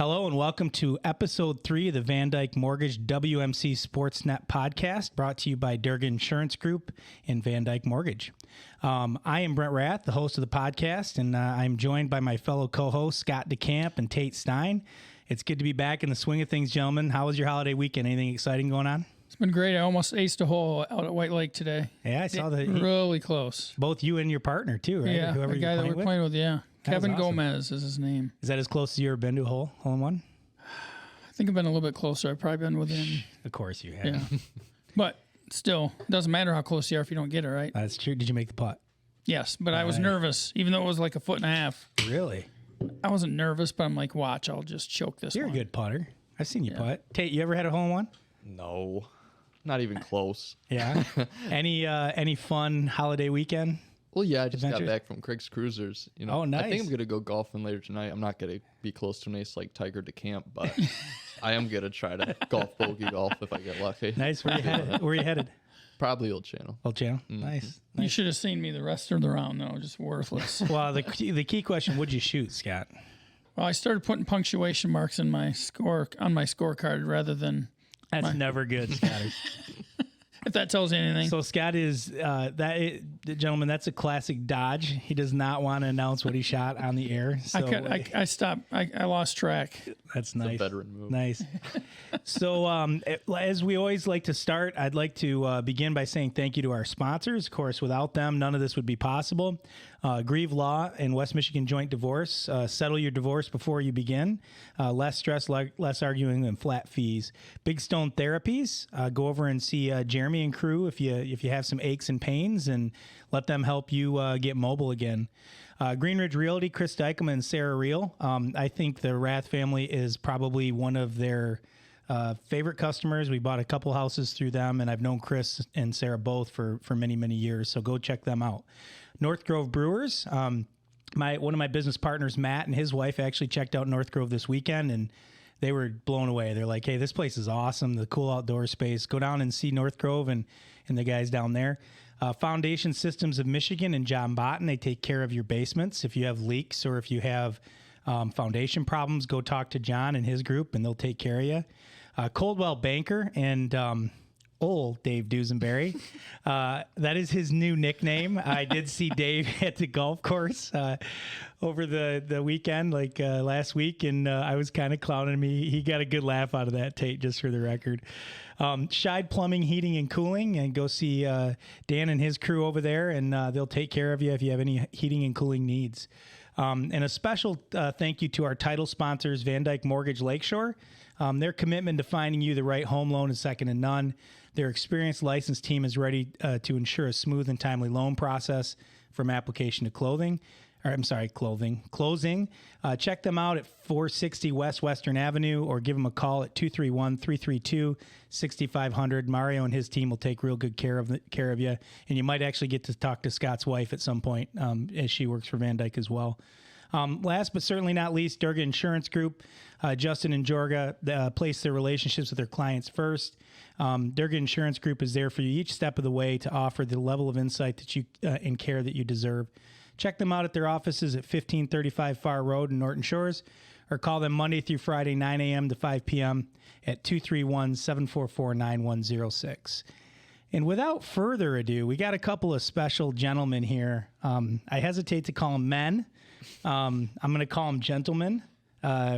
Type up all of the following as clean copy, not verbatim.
Hello and welcome to episode 3 of the Van Dyke Mortgage WMC SportsNet podcast, brought to you by Durgan Insurance Group and Van Dyke Mortgage. I am Brent Raeth, the host of the podcast, and I'm joined by my fellow co-hosts Scott DeCamp and Tate Stine. It's good to be back in the swing of things, gentlemen. How was your holiday weekend? Anything exciting going on? It's been great. I almost aced a hole out at White Lake today. Yeah, I saw that. Really close. Both you and your partner, too, right? Yeah, Whoever the guy that we're playing with, yeah. Kevin awesome. Gomez is his name. Is that as close as you ever been to a hole-in-one? I think I've been a little bit closer. I've probably been within. Of course you have. Yeah. But still, it doesn't matter how close you are if you don't get it, right? That's true. Did you make the putt? Yes, but I was nervous, even though it was like a foot and a half. Really? I wasn't nervous, but I'm like, watch, I'll just choke this You're one. a good putter. I've seen you putt. Tate, you ever had a hole-in-one? No, not even close. Yeah. Any fun holiday weekend? Well, yeah, I just Adventures? got back from Craig's Cruisers. You know, Oh, nice. I think I'm gonna go golfing later tonight. I'm not gonna be close to an ace like Tiger DeCamp, but I am gonna try to bogey golf if I get lucky. Nice. Where you headed? Where you headed? Probably Old Channel. Old Channel. Nice. You should have seen me the rest of the round, though. Just worthless. Well, the key question: would you shoot, Scott? Well, I started putting punctuation marks in my scorecard rather than. That's never good, Scotty. If that tells you anything. So Scott is gentlemen. That's a classic dodge. He does not want to announce what he shot on the air. So I stopped. I lost track. That's nice. It's a veteran move. Nice. So as we always like to start, I'd like to begin by saying thank you to our sponsors. Of course, without them, none of this would be possible. Grieve Law and West Michigan Joint Divorce. Settle your divorce before you begin. Less stress, less arguing, and flat fees. Big Stone Therapies. Go over and see Jeremy and crew if you have some aches and pains, and let them help you get mobile again. Green Ridge Realty, Chris Dykema and Sarah Reel. I think the Raeth family is probably one of their favorite customers. We bought a couple houses through them, and I've known Chris and Sarah both for many, many years. So go check them out. North Grove Brewers. One of my business partners, Matt, and his wife actually checked out North Grove this weekend, and they were blown away. They're like, hey, this place is awesome. The cool outdoor space. Go down and see North Grove and the guys down there. Foundation Systems of Michigan and John Botten. They take care of your basements. If you have leaks or if you have foundation problems, go talk to John and his group, and they'll take care of you. Coldwell Banker and old Dave Dusenberry. That is his new nickname. I did see Dave at the golf course over the weekend, last week, and I was kind of clowning him. He got a good laugh out of that, Tate, just for the record. Scheid Plumbing, Heating, and Cooling, and go see Dan and his crew over there, and they'll take care of you if you have any heating and cooling needs. And a special thank you to our title sponsors, Van Dyke Mortgage Lakeshore. Their commitment to finding you the right home loan is second to none. Their experienced licensed team is ready to ensure a smooth and timely loan process from application to closing. Check them out at 460 West Western Avenue or give them a call at 231-332-6500. Mario and his team will take real good care of you. And you might actually get to talk to Scott's wife at some point as she works for Van Dyke as well. Last but certainly not least, Durgan Insurance Group. Justin and Jorga place their relationships with their clients first. Durgan Insurance Group is there for you each step of the way to offer the level of insight that you and care that you deserve. Check them out at their offices at 1535 Far Road in Norton Shores, or call them Monday through Friday, 9 a.m. to 5 p.m. at 231-744-9106. And without further ado, we got a couple of special gentlemen here. I hesitate to call them men. I'm going to call them gentlemen,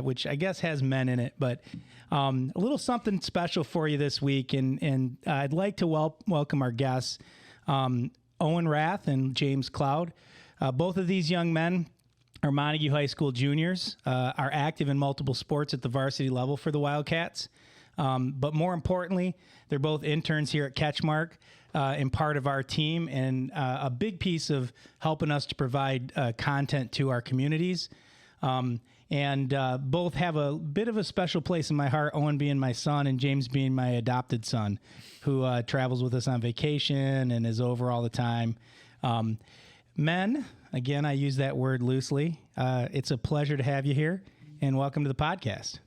which I guess has men in it, but a little something special for you this week. And I'd like to welcome our guests, Owen Raeth and James Cloud. Both of these young men are Montague High School juniors, are active in multiple sports at the varsity level for the Wildcats. But more importantly, they're both interns here at CatchMark and part of our team, and a big piece of helping us to provide content to our communities. And both have a bit of a special place in my heart, Owen being my son and James being my adopted son, who travels with us on vacation and is over all the time. Men, again, I use that word loosely. It's a pleasure to have you here, and welcome to the podcast.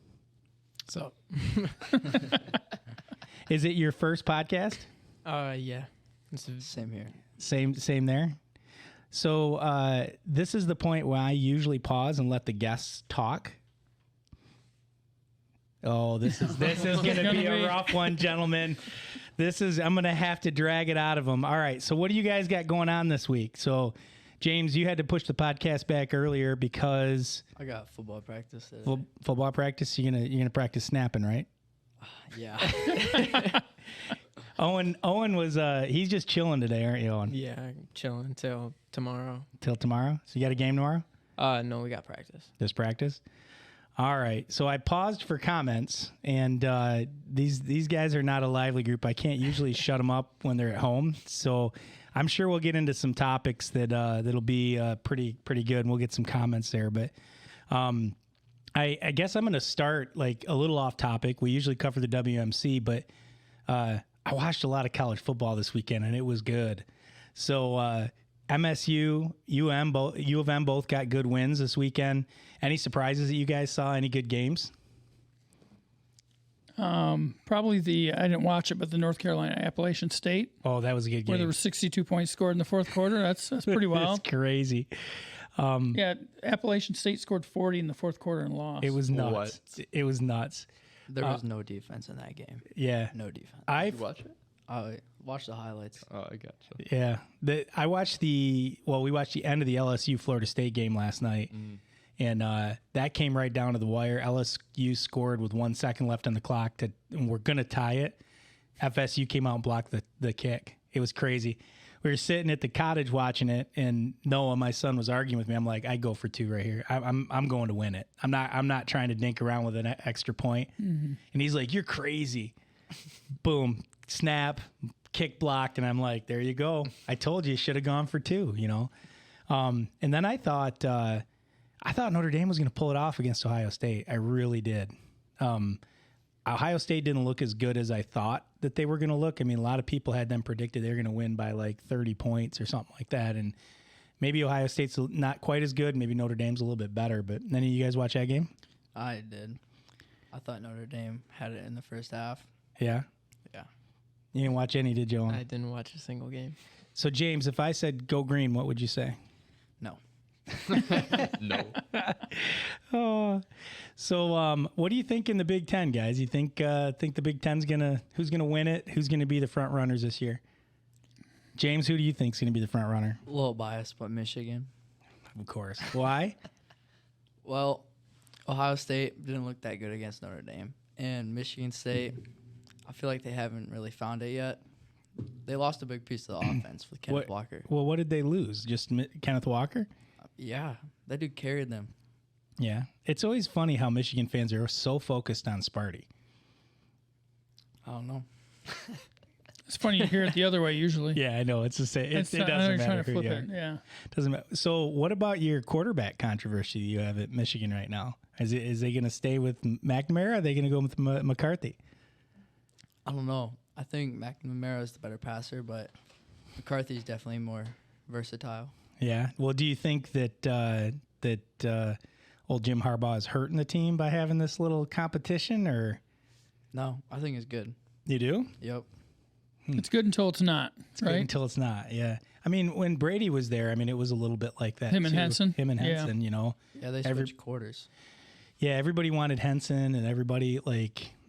So, Is it your first podcast? yeah. Same here. Same there. So this is the point where I usually pause and let the guests talk. Oh, this is going to be a rough one, gentlemen. I'm going to have to drag it out of them. All right. So what do you guys got going on this week? So, James, you had to push the podcast back earlier because I got football practice today. Football practice. You're gonna practice snapping, right? Yeah. Owen was he's just chilling today, aren't you, Owen? Yeah, I'm chilling till tomorrow. Till tomorrow. So you got a game tomorrow? No, we got practice. Just practice. All right. So I paused for comments, and these guys are not a lively group. I can't usually shut them up when they're at home. So I'm sure we'll get into some topics that'll be pretty good, and we'll get some comments there. But I guess I'm going to start like a little off topic. We usually cover the WMC, but I watched a lot of college football this weekend, and it was good. So MSU, U of M both got good wins this weekend. Any surprises that you guys saw? Any good games? Probably I didn't watch it, but the North Carolina Appalachian State. Oh, that was a good game. Where there were 62 points scored in the fourth quarter. That's pretty wild. That's crazy. Yeah, Appalachian State scored 40 in the fourth quarter and lost. It was nuts. What? It was nuts. There was no defense in that game. Yeah. No defense. Did you watch it? I watched the highlights. Oh, I got you. Yeah. We watched the end of the LSU Florida State game last night. And that came right down to the wire. LSU scored with 1 second left on the clock, and we're going to tie it. FSU came out and blocked the kick. It was crazy. We were sitting at the cottage watching it, and Noah, my son, was arguing with me. I'm like, I go for 2 right here. I'm going to win it. I'm not trying to dink around with an extra point. And he's like, you're crazy. Boom, snap, kick blocked, and I'm like, there you go. I told you should have gone for 2. And then I thought Notre Dame was going to pull it off against Ohio State. I really did. Ohio State didn't look as good as I thought that they were going to look. I mean, a lot of people had them predicted they were going to win by like 30 points or something like that. And maybe Ohio State's not quite as good. Maybe Notre Dame's a little bit better. But any of you guys watch that game? I did. I thought Notre Dame had it in the first half. Yeah? Yeah. You didn't watch any, did you, Owen? I didn't watch a single game. So, James, if I said go green, what would you say? No. No. Oh, so what do you think in the Big Ten, guys? You think the Big Ten's who's gonna win it? Who's gonna be the front runners this year? James, who do you think's gonna be the front runner? A little biased, but Michigan. Of course. Why? Well, Ohio State didn't look that good against Notre Dame, and Michigan State, I feel like they haven't really found it yet. They lost a big piece of the offense with Kenneth Walker. Well, what did they lose? Just Kenneth Walker? Yeah, that dude carried them. Yeah. It's always funny how Michigan fans are so focused on Sparty. I don't know. It's funny you hear it the other way usually. Yeah, I know. It's the same. It doesn't I know you're matter trying to who flip you it. are. Yeah. Doesn't matter. So, what about your quarterback controversy you have at Michigan right now? Is they going to stay with McNamara? Or are they going to go with McCarthy? I don't know. I think McNamara is the better passer, but McCarthy's definitely more versatile. Yeah. Well, do you think that old Jim Harbaugh is hurting the team by having this little competition, or No, I think it's good. you do? Yep. It's good until it's not, Good right? until it's not. Yeah. I mean, when Brady was there, I mean, it was a little bit like that. Him and too. Henson? Him and Yeah. Henson. Yeah, they switched quarters. Yeah, everybody wanted Henson, and everybody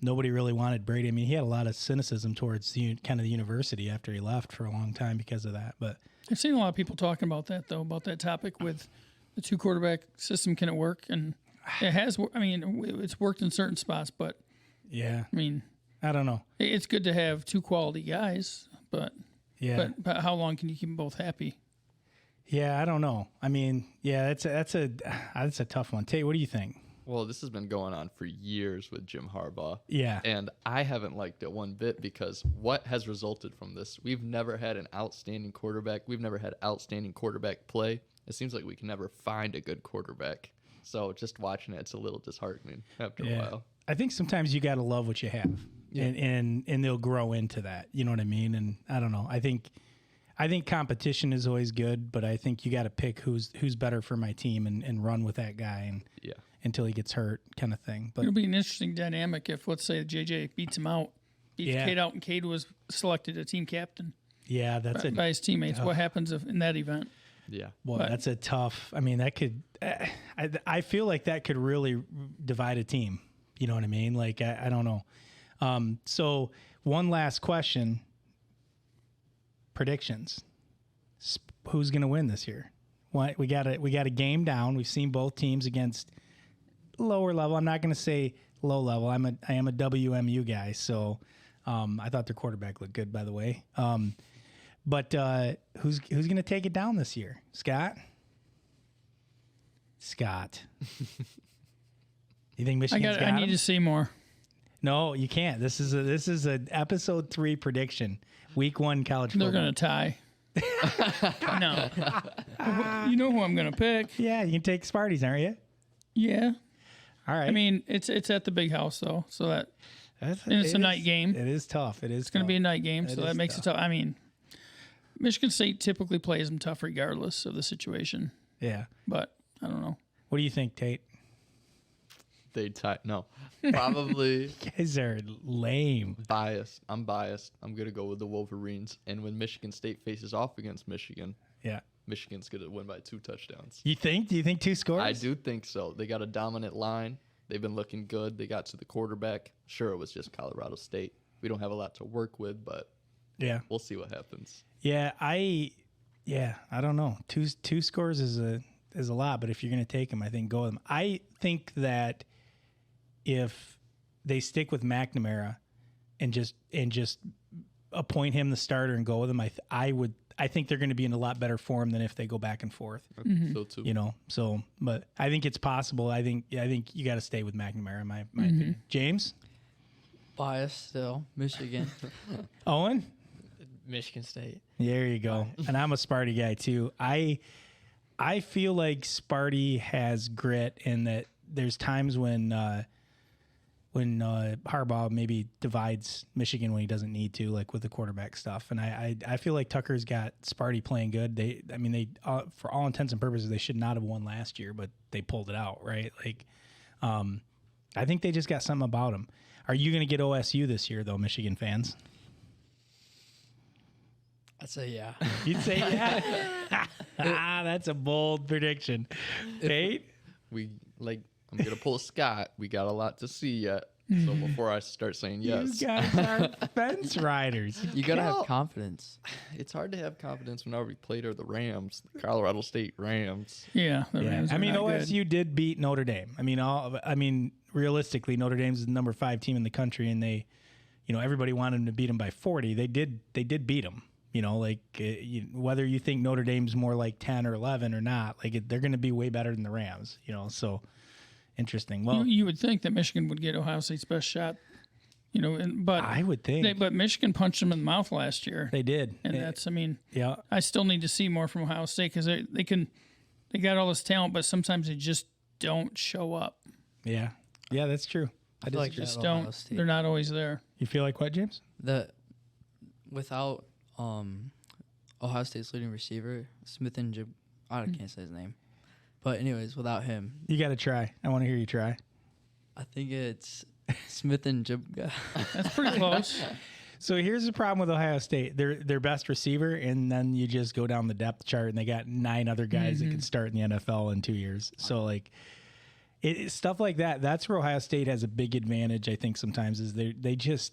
nobody really wanted Brady. I mean, he had a lot of cynicism towards the university after he left for a long time because of that. But I've seen a lot of people talking about that, though, about that topic with the 2-quarterback system. Can it work? And it has. I mean, it's worked in certain spots, but yeah, I mean, I don't know. it's good to have 2 quality guys, but Yeah, but how long can you keep them both happy? yeah, I don't know. I mean, yeah, that's a tough one. Tate, what do you think? Well, this has been going on for years with Jim Harbaugh. Yeah. And I haven't liked it one bit because what has resulted from this? We've never had an outstanding quarterback. We've never had outstanding quarterback play. It seems like we can never find a good quarterback. So just watching it's a little disheartening after a while. I think sometimes you got to love what you have, and they'll grow into that. You know what I mean? And I don't know. I think competition is always good, but I think you got to pick who's better for my team and run with that guy until he gets hurt, kind of thing. But It'll be an interesting dynamic if, let's say, JJ beats Cade out, and Cade was selected a team captain yeah, by his teammates. What happens in that event? Yeah. Well, that's a tough. I mean, that could. I feel like that could really divide a team You know what I mean? Like, I don't know. So one last question. Predictions. Who's going to win this year? What we got a game down. We've seen both teams against lower level. I'm not going to say low level. I am a WMU guy, so I thought their quarterback looked good, by the way. But who's going to take it down this year? Scott? You think Michigan's got I need him? to see more. No, you can't. This is an episode 3 prediction. Week 1 college football. They're going to tie. No. You know who I'm going to pick. Yeah, you can take Sparty's, aren't you? Yeah. All right. I mean, it's at the big house, though, so that and it's a night game. It is tough. It's going to be a night game, so that makes tough. it tough. I mean, Michigan State typically plays them tough regardless of the situation, Yeah. but I don't know. What do you think, Tate? They tie. No, probably You guys are lame. biased. I'm biased. I'm gonna go with the Wolverines. And when Michigan State faces off against Michigan, Yeah. Michigan's gonna win by 2 touchdowns. You think? Do you think 2 scores? I do think so. They got a dominant line. They've been looking good. They got to the quarterback. Sure, it was just Colorado State. We don't have a lot to work with, but Yeah. we'll see what happens. Yeah. I don't know. Two scores is a lot, but if you're going to take them, I think go with them. I think that if they stick with McNamara and just appoint him the starter and go with him, I think they're going to be in a lot better form than if they go back and forth. I think so too. You know, so but I think it's possible. I think you got to stay with McNamara in my opinion. James, Bias still. Michigan. Owen, Michigan State. there you go. And I'm a Sparty guy too. I feel like Sparty has grit in that there's times when Harbaugh maybe divides Michigan when he doesn't need to, like with the quarterback stuff. And I feel like Tucker's got Sparty playing good. They for all intents and purposes, they should not have won last year, but they pulled it out, right? Like, I think they just got something about them. Are you going to get OSU this year, though, Michigan fans? I'd say yeah. You'd say yeah. That's a bold prediction. Tate? I'm gonna pull Scott. We got a lot to see yet. So before I start saying yes, You guys are fence riders. You gotta No. have confidence. it's hard to have confidence whenever we played the Rams, the Colorado State Rams. Yeah, the Yeah. Rams I are mean, not good. OSU did beat Notre Dame. I mean, realistically, Notre Dame's the number 5 team in the country, and they, everybody wanted them to beat them by 40. They did beat them. Whether you think Notre Dame's more like 10 or 11 or not, they're going to be way better than the Rams. So interesting. Well, You would think that Michigan would get Ohio State's best shot, but I would think but Michigan punched them in the mouth last year, they did. and that's Yeah. I still need to see more from Ohio State because they got all this talent, but sometimes they just don't show up. Yeah. Yeah, that's true. I feel like Just that Ohio don't. State- They're not always there. You feel like what, James? Without Ohio State's leading receiver, Smith and Jib. I can't say his name. But anyways, without him, You got to try. I want to hear you try. I think it's Smith and Jib. That's pretty close. So here's the problem with Ohio State. They're their best receiver, and then you just go down the depth chart, and they got 9 other guys that could start in the NFL in 2 years. So stuff like that. That's where Ohio State has a big advantage. I think sometimes is they just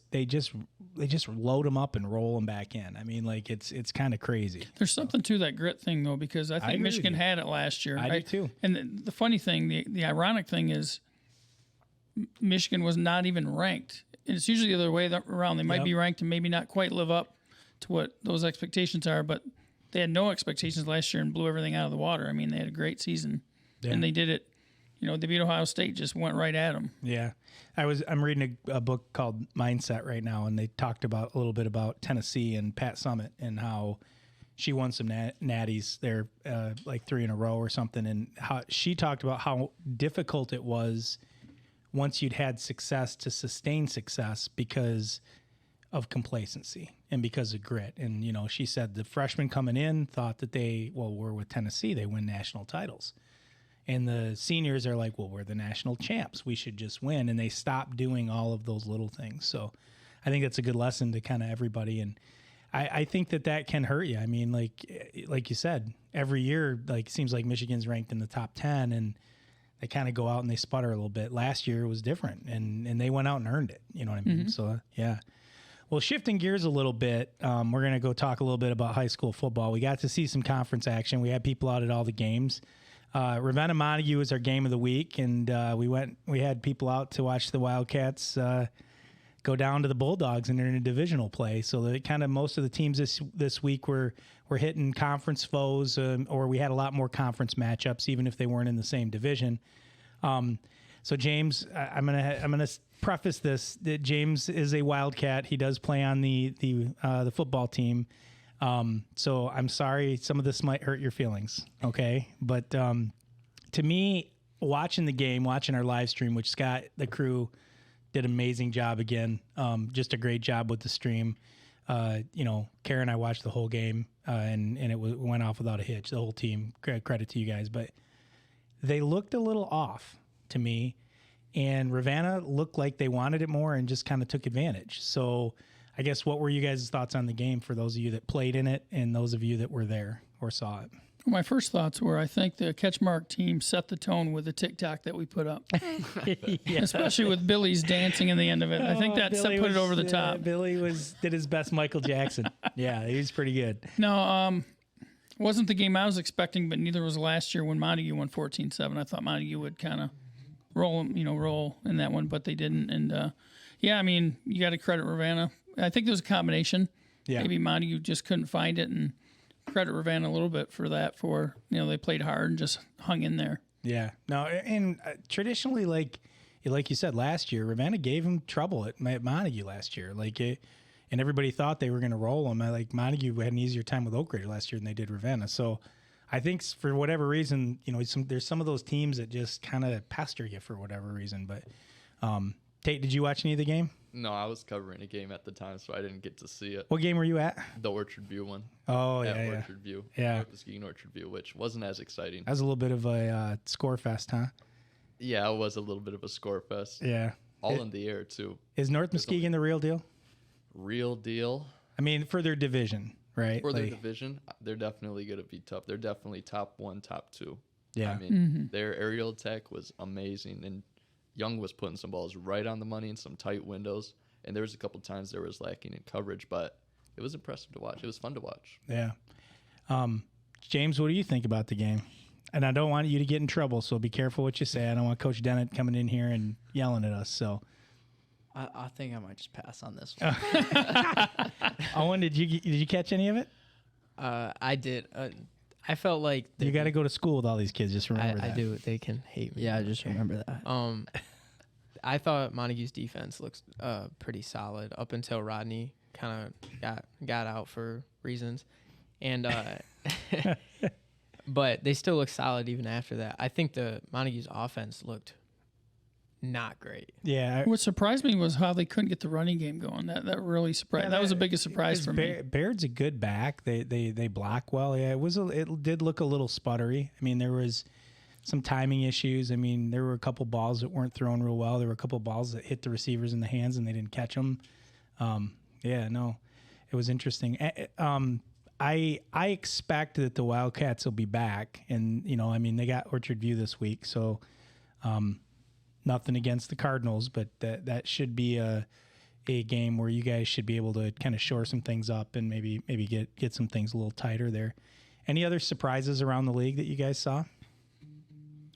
load them up and roll them back in. I mean, it's kind of crazy. There's something to that grit thing though, because I agree think with Michigan you. had it last year. I do too. And the funny thing, the ironic thing is, Michigan was not even ranked. And it's usually the other way around. They might Yep. be ranked and maybe not quite live up to what those expectations are, but they had no expectations last year and blew everything out of the water. I mean, they had a great season, and they did it. They beat Ohio State, just went right at them. Yeah. I'm reading a book called Mindset right now, and they talked about a little bit about Tennessee and Pat Summitt and how she won some natties there, like 3 in a row or something. And how she talked about how difficult it was once you'd had success to sustain success because of complacency and because of grit. And, she said the freshmen coming in thought that we're with Tennessee, they win national titles. And the seniors are like, well, we're the national champs. We should just win. And they stop doing all of those little things. So I think that's a good lesson to kind of everybody. And I think that can hurt you. I mean, like you said, every year, it seems like Michigan's ranked in the top 10. And they kind of go out and they sputter a little bit. Last year was different, and they went out and earned it. You know what I mean? So, yeah. Well, shifting gears a little bit, we're going to go talk a little bit about high school football. We got to see some conference action. We had people out at all the games. Ravenna Montague was our game of the week, and we had people out to watch the Wildcats go down to the Bulldogs and they're in a divisional play. So that kind of most of the teams this week were hitting conference foes, or we had a lot more conference matchups, even if they weren't in the same division. So James, I'm gonna preface this that James is a Wildcat. He does play on the football team. So I'm sorry, some of this might hurt your feelings. Okay, but to me, watching the game, watching our live stream, which Scott, the crew, did an amazing job again. Just a great job with the stream. Kara and I watched the whole game, and it went off without a hitch. The whole team, credit to you guys, but they looked a little off to me, and Ravenna looked like they wanted it more and just kind of took advantage. So I guess what were you guys' thoughts on the game for those of you that played in it and those of you that were there or saw it? My first thoughts were, I think the CatchMark team set the tone with the TikTok that we put up, especially with Billy's dancing in the end of it. I think that put it over the top. Billy did his best Michael Jackson. Yeah, he was pretty good. No, wasn't the game I was expecting, but neither was last year when Montague won 14-7. I thought Montague would kind of roll in that one, but they didn't. And you got to credit Ravenna. I think there was a combination. Yeah. Maybe Montague just couldn't find it, and credit Ravenna a little bit for that. They played hard and just hung in there. Yeah. No, and traditionally, like you said last year, Ravenna gave him trouble at Montague last year. And everybody thought they were going to roll him. Montague had an easier time with Oak Ridge last year than they did Ravenna. So I think for whatever reason, there's some of those teams that just kind of pester you for whatever reason. But Tate, did you watch any of the game? No, I was covering a game at the time, so I didn't get to see it. What game were you at? The Orchard View one. Oh, at yeah. Orchard View. Yeah. North Muskegon Orchard View, which wasn't as exciting. That was a little bit of a score fest, huh? Yeah, it was a little bit of a score fest. Yeah. In the air, too. Is North Muskegon the real deal? Real deal? I mean, for their division, right? For their division, they're definitely going to be tough. They're definitely top 1, top 2. Yeah. I mean, their aerial attack was amazing, and Young was putting some balls right on the money in some tight windows. And there was a couple times there was lacking in coverage, but it was impressive to watch. It was fun to watch. Yeah. James, what do you think about the game? And I don't want you to get in trouble, so be careful what you say. I don't want Coach Dennett coming in here and yelling at us. So, I think I might just pass on this one. Owen, did you catch any of it? I did. I felt like You got to go to school with all these kids. Just remember that. I do. They can hate me. Yeah, I just remember that. I thought Montague's defense looks pretty solid up until Rodney kind of got out for reasons, and but they still look solid even after that. I think the Montague's offense looked not great. Yeah. What surprised me was how they couldn't get the running game going. That really surprised. That was the biggest surprise for me. Baird's a good back. They block well. Yeah, it did look a little sputtery. I mean, there was some timing issues. I mean, there were a couple balls that weren't thrown real well. There were a couple balls that hit the receivers in the hands and they didn't catch them. It was interesting. I expect that the Wildcats will be back, and they got Orchard View this week, so nothing against the Cardinals, but that should be a game where you guys should be able to kind of shore some things up and maybe get some things a little tighter there. Any other surprises around the league that you guys saw?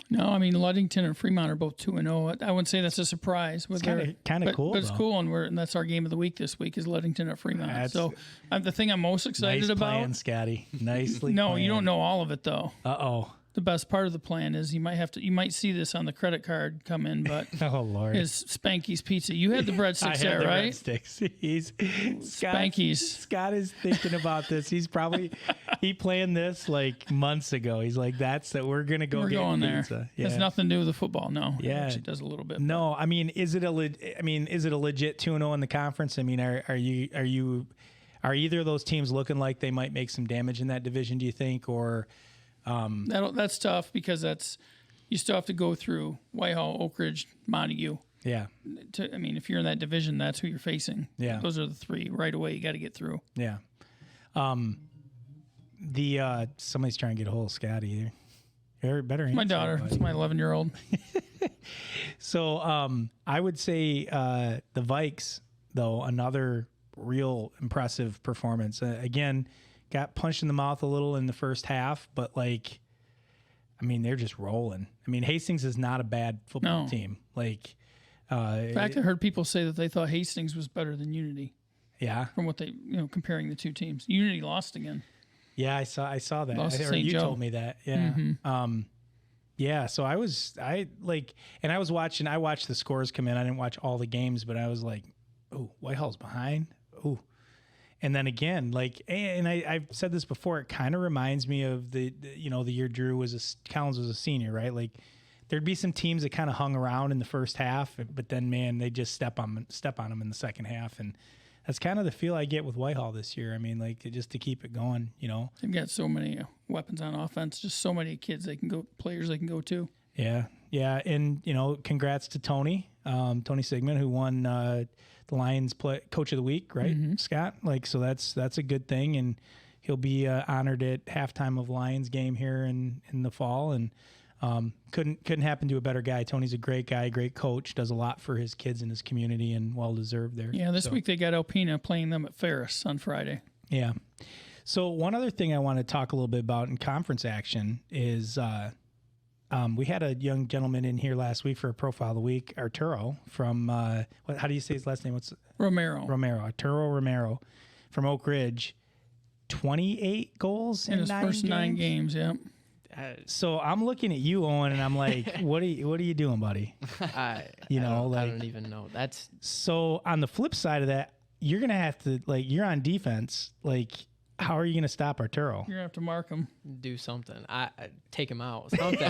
No, I mean Ludington and Fremont are both 2-0. I wouldn't say that's a surprise. It's kind of cool, but it's cool, and that's our game of the week this week is Ludington at Fremont. So the thing I'm most excited about. Nice playing, Scotty. Nicely. No, playing. you don't know all of it though. Uh-oh. The best part of the plan is you might see this on the credit card come in, but oh Lord, is Spanky's Pizza. You had the breadsticks there, right? Breadsticks. Spanky's. Scott is thinking about this. He planned this like months ago. He's like, we're gonna go. We're get going pizza. There. Yeah. Has nothing to do with the football. No. Yeah, it actually does a little bit. No, I mean, is it a legit 2-0 in the conference? I mean, are either of those teams looking like they might make some damage in that division? Do you think, or? That's tough because you still have to go through Whitehall, Oak Ridge, Montague. Yeah. If you're in that division, that's who you're facing. Yeah. Those are the three right away you got to get through. Yeah. Somebody's trying to get a hold of Scotty here. Very better. My answer, daughter. buddy. It's my 11-year-old. So I would say the Vikes, though, another real impressive performance. Again, got punched in the mouth a little in the first half, but like, I mean, they're just rolling. I mean, Hastings is not a bad football team. Like, In fact, I heard people say that they thought Hastings was better than Unity yeah, from what they, comparing the two teams. Unity lost again. yeah, I saw that. Lost to Or St. you Joe. told me that. Yeah. Yeah, so I watched the scores come in. I didn't watch all the games, but I was like, oh, Whitehall's behind. Oh. And then again, like, and I've said this before, it kind of reminds me of the year Collins was a senior, right? Like, there'd be some teams that kind of hung around in the first half, but then, man, they just step on them in the second half. And that's kind of the feel I get with Whitehall this year. I mean, like, just to keep it going, They've got so many weapons on offense, just so many players they can go to. Yeah. Yeah. And, congrats to Tony Sigmund, who won the Lions Coach of the Week, right, Scott? Like, so that's a good thing. And he'll be honored at halftime of Lions game here in the fall. And couldn't happen to a better guy. Tony's a great guy, great coach, does a lot for his kids and his community, and well-deserved there. Yeah, this week they got Alpena playing them at Ferris on Friday. Yeah. So one other thing I want to talk a little bit about in conference action is we had a young gentleman in here last week for a Profile of the Week, Arturo from, how do you say his last name? Romero, Arturo Romero from Oak Ridge. 28 goals in his first 9 games, yeah. So I'm looking at you, Owen, and I'm like, what are you doing, buddy? I don't even know. That's so on the flip side of that, you're going to have to, like, you're on defense. Like, how are you going to stop Arturo? You're going to have to mark him. do something. I take him out. Something.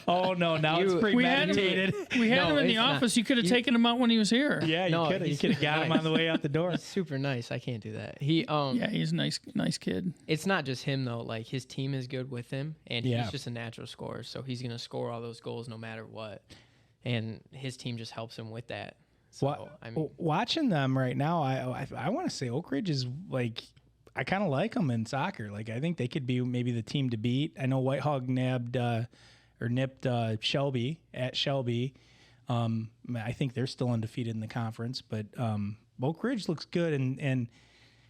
Oh, no. Now it's premeditated. We had No, him in the it's not. office. You could have taken him out when he was here. Yeah, you No, could have. You he's could have got him nice. on the way out the door. He's super nice. I can't do that. He Yeah, he's a nice kid. It's not just him though. Like his team is good with him, and Yeah. he's just a natural scorer. So he's gonna score all those goals no matter what, and his team just helps him with that. So I mean, Watching them right now, I want to say Oak Ridge is like, I kind of like them in soccer. Like, I think they could be maybe the team to beat. I know Whitehall nipped Shelby at Shelby. I think they're still undefeated in the conference, but Oak Ridge looks good, and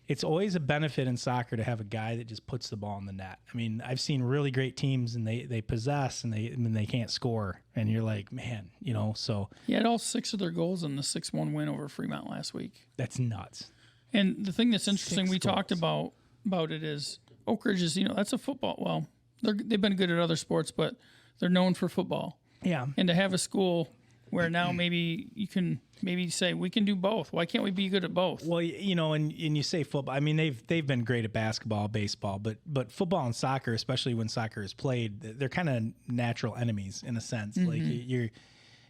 it's always a benefit in soccer to have a guy that just puts the ball in the net. I mean, I've seen really great teams, and they possess, and they can't score, and you're like, man, so He had all 6 of their goals in the 6-1 win over Fremont last week. that's nuts. And the thing that's interesting, 6 we talked goals. about it is Oak Ridge is, that's a football. Well, they've been good at other sports, but they're known for football. Yeah. And to have a school where now maybe you can say we can do both. Why can't we be good at both? Well, and you say football. I mean, they've been great at basketball, baseball, but football and soccer, especially when soccer is played, they're kind of natural enemies in a sense. Like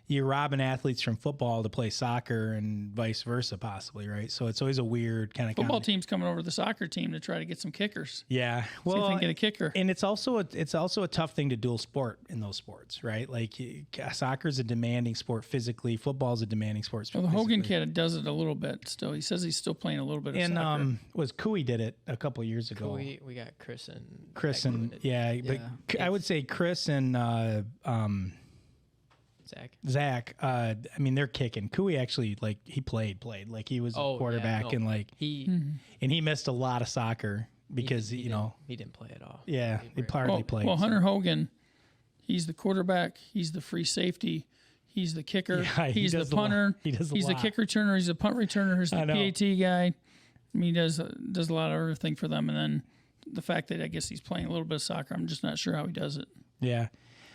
you're robbing athletes from football to play soccer and vice versa, possibly, right? So it's always a weird kind of Football team's coming over to the soccer team to try to get some kickers. Yeah, See if they can get a kicker. and it's also a tough thing to dual sport in those sports, right? Like soccer's a demanding sport physically, football's a demanding sport. Well, the Hogan kid does it a little bit still. He says he's still playing a little bit of soccer. And was Cooey did it a couple years ago. we got Chris and Chris Zach and doing it. yeah, but I would say Chris and Zach. I mean, they're kicking. Cooey actually he played like he was a quarterback no. and like he missed a lot of soccer because he didn't play at all. Yeah, he hardly played. Well, Hunter Hogan, he's the quarterback. He's the free safety. He's the kicker. Yeah, he's the punter. He's the kick returner. He's the punt returner. He's the PAT guy. I mean, he does a lot of everything for them. And then the fact that I guess he's playing a little bit of soccer, I'm just not sure how he does it. Yeah.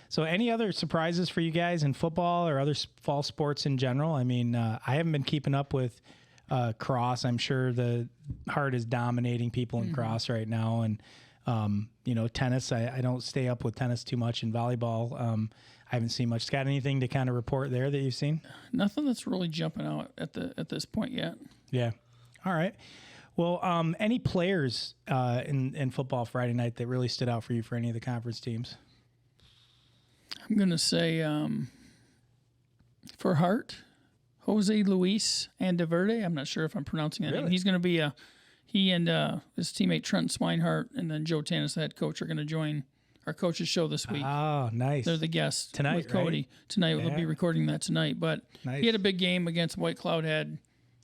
So any other surprises for you guys in football or other fall sports in general? I mean, I haven't been keeping up with cross. I'm sure the Heart is dominating people in cross right now. And, tennis, I don't stay up with tennis too much. In volleyball, I haven't seen much. Got anything to kind of report there that you've seen? Nothing that's really jumping out at this point yet. Yeah. All right. Well, any players in football Friday night that really stood out for you for any of the conference teams? I'm going to say for Hart, Jose Luis Andeverde. I'm not sure if I'm pronouncing that name. He's going to be he and his teammate Trent Swinehart and then Joe Tanis, the head coach, are going to join our coaches show this week. Oh, nice. They're the guests Tonight, with Cody. right? Tonight we'll Yeah. be recording that tonight. But Nice. he had a big game against White Cloud. Had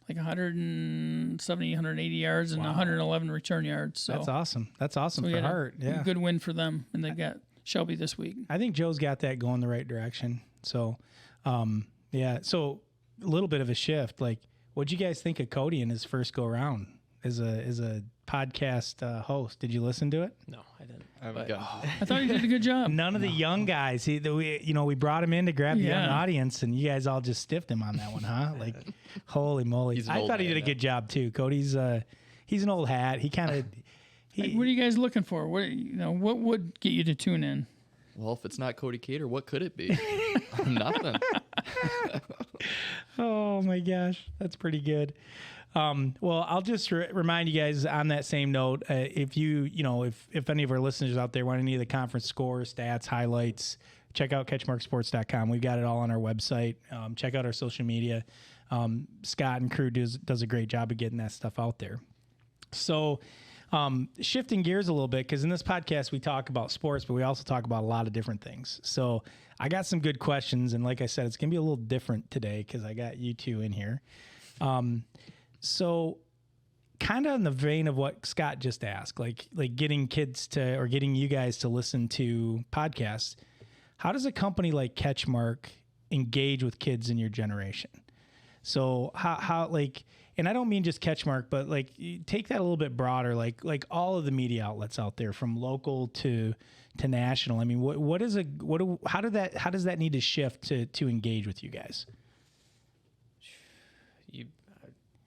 like 170, 180 yards and 111 return yards. So That's awesome. That's awesome we for had a Hart. Yeah. good win for them, and they got Shelby this week. I think Joe's got that going the right direction. So, yeah. So a little bit of a shift. Like, what'd you guys think of Cody in his first go around as a podcast host? Did you listen to it? No, I didn't. I haven't But- gotten I thought he did a good job. None of the young guys. We brought him in to grab the young Yeah. audience, and you guys all just stiffed him on that one, huh? Like, holy moly! He's an I old thought he man did a now. good job too. Cody's he's an old hat. He kind of Like, what are you guys looking for? What would get you to tune in? Well, if it's not Cody Cater, what could it be? Nothing. Oh my gosh, that's pretty good. Well, I'll just remind you guys on that same note, if if any of our listeners out there want any of the conference scores, stats, highlights, check out CatchMarkSports.com. We've got it all on our website. Check out our social media. Scott and crew does a great job of getting that stuff out there. So, shifting gears a little bit, because in this podcast we talk about sports, but we also talk about a lot of different things. So I got some good questions, and like I said, it's going to be a little different today because I got you two in here. So kind of in the vein of what Scott just asked, like getting getting you guys to listen to podcasts, how does a company like CatchMark engage with kids in your generation? So how and I don't mean just CatchMark, but like you take that a little bit broader, like all of the media outlets out there, from local to national. I mean, how does that need to shift to engage with you guys?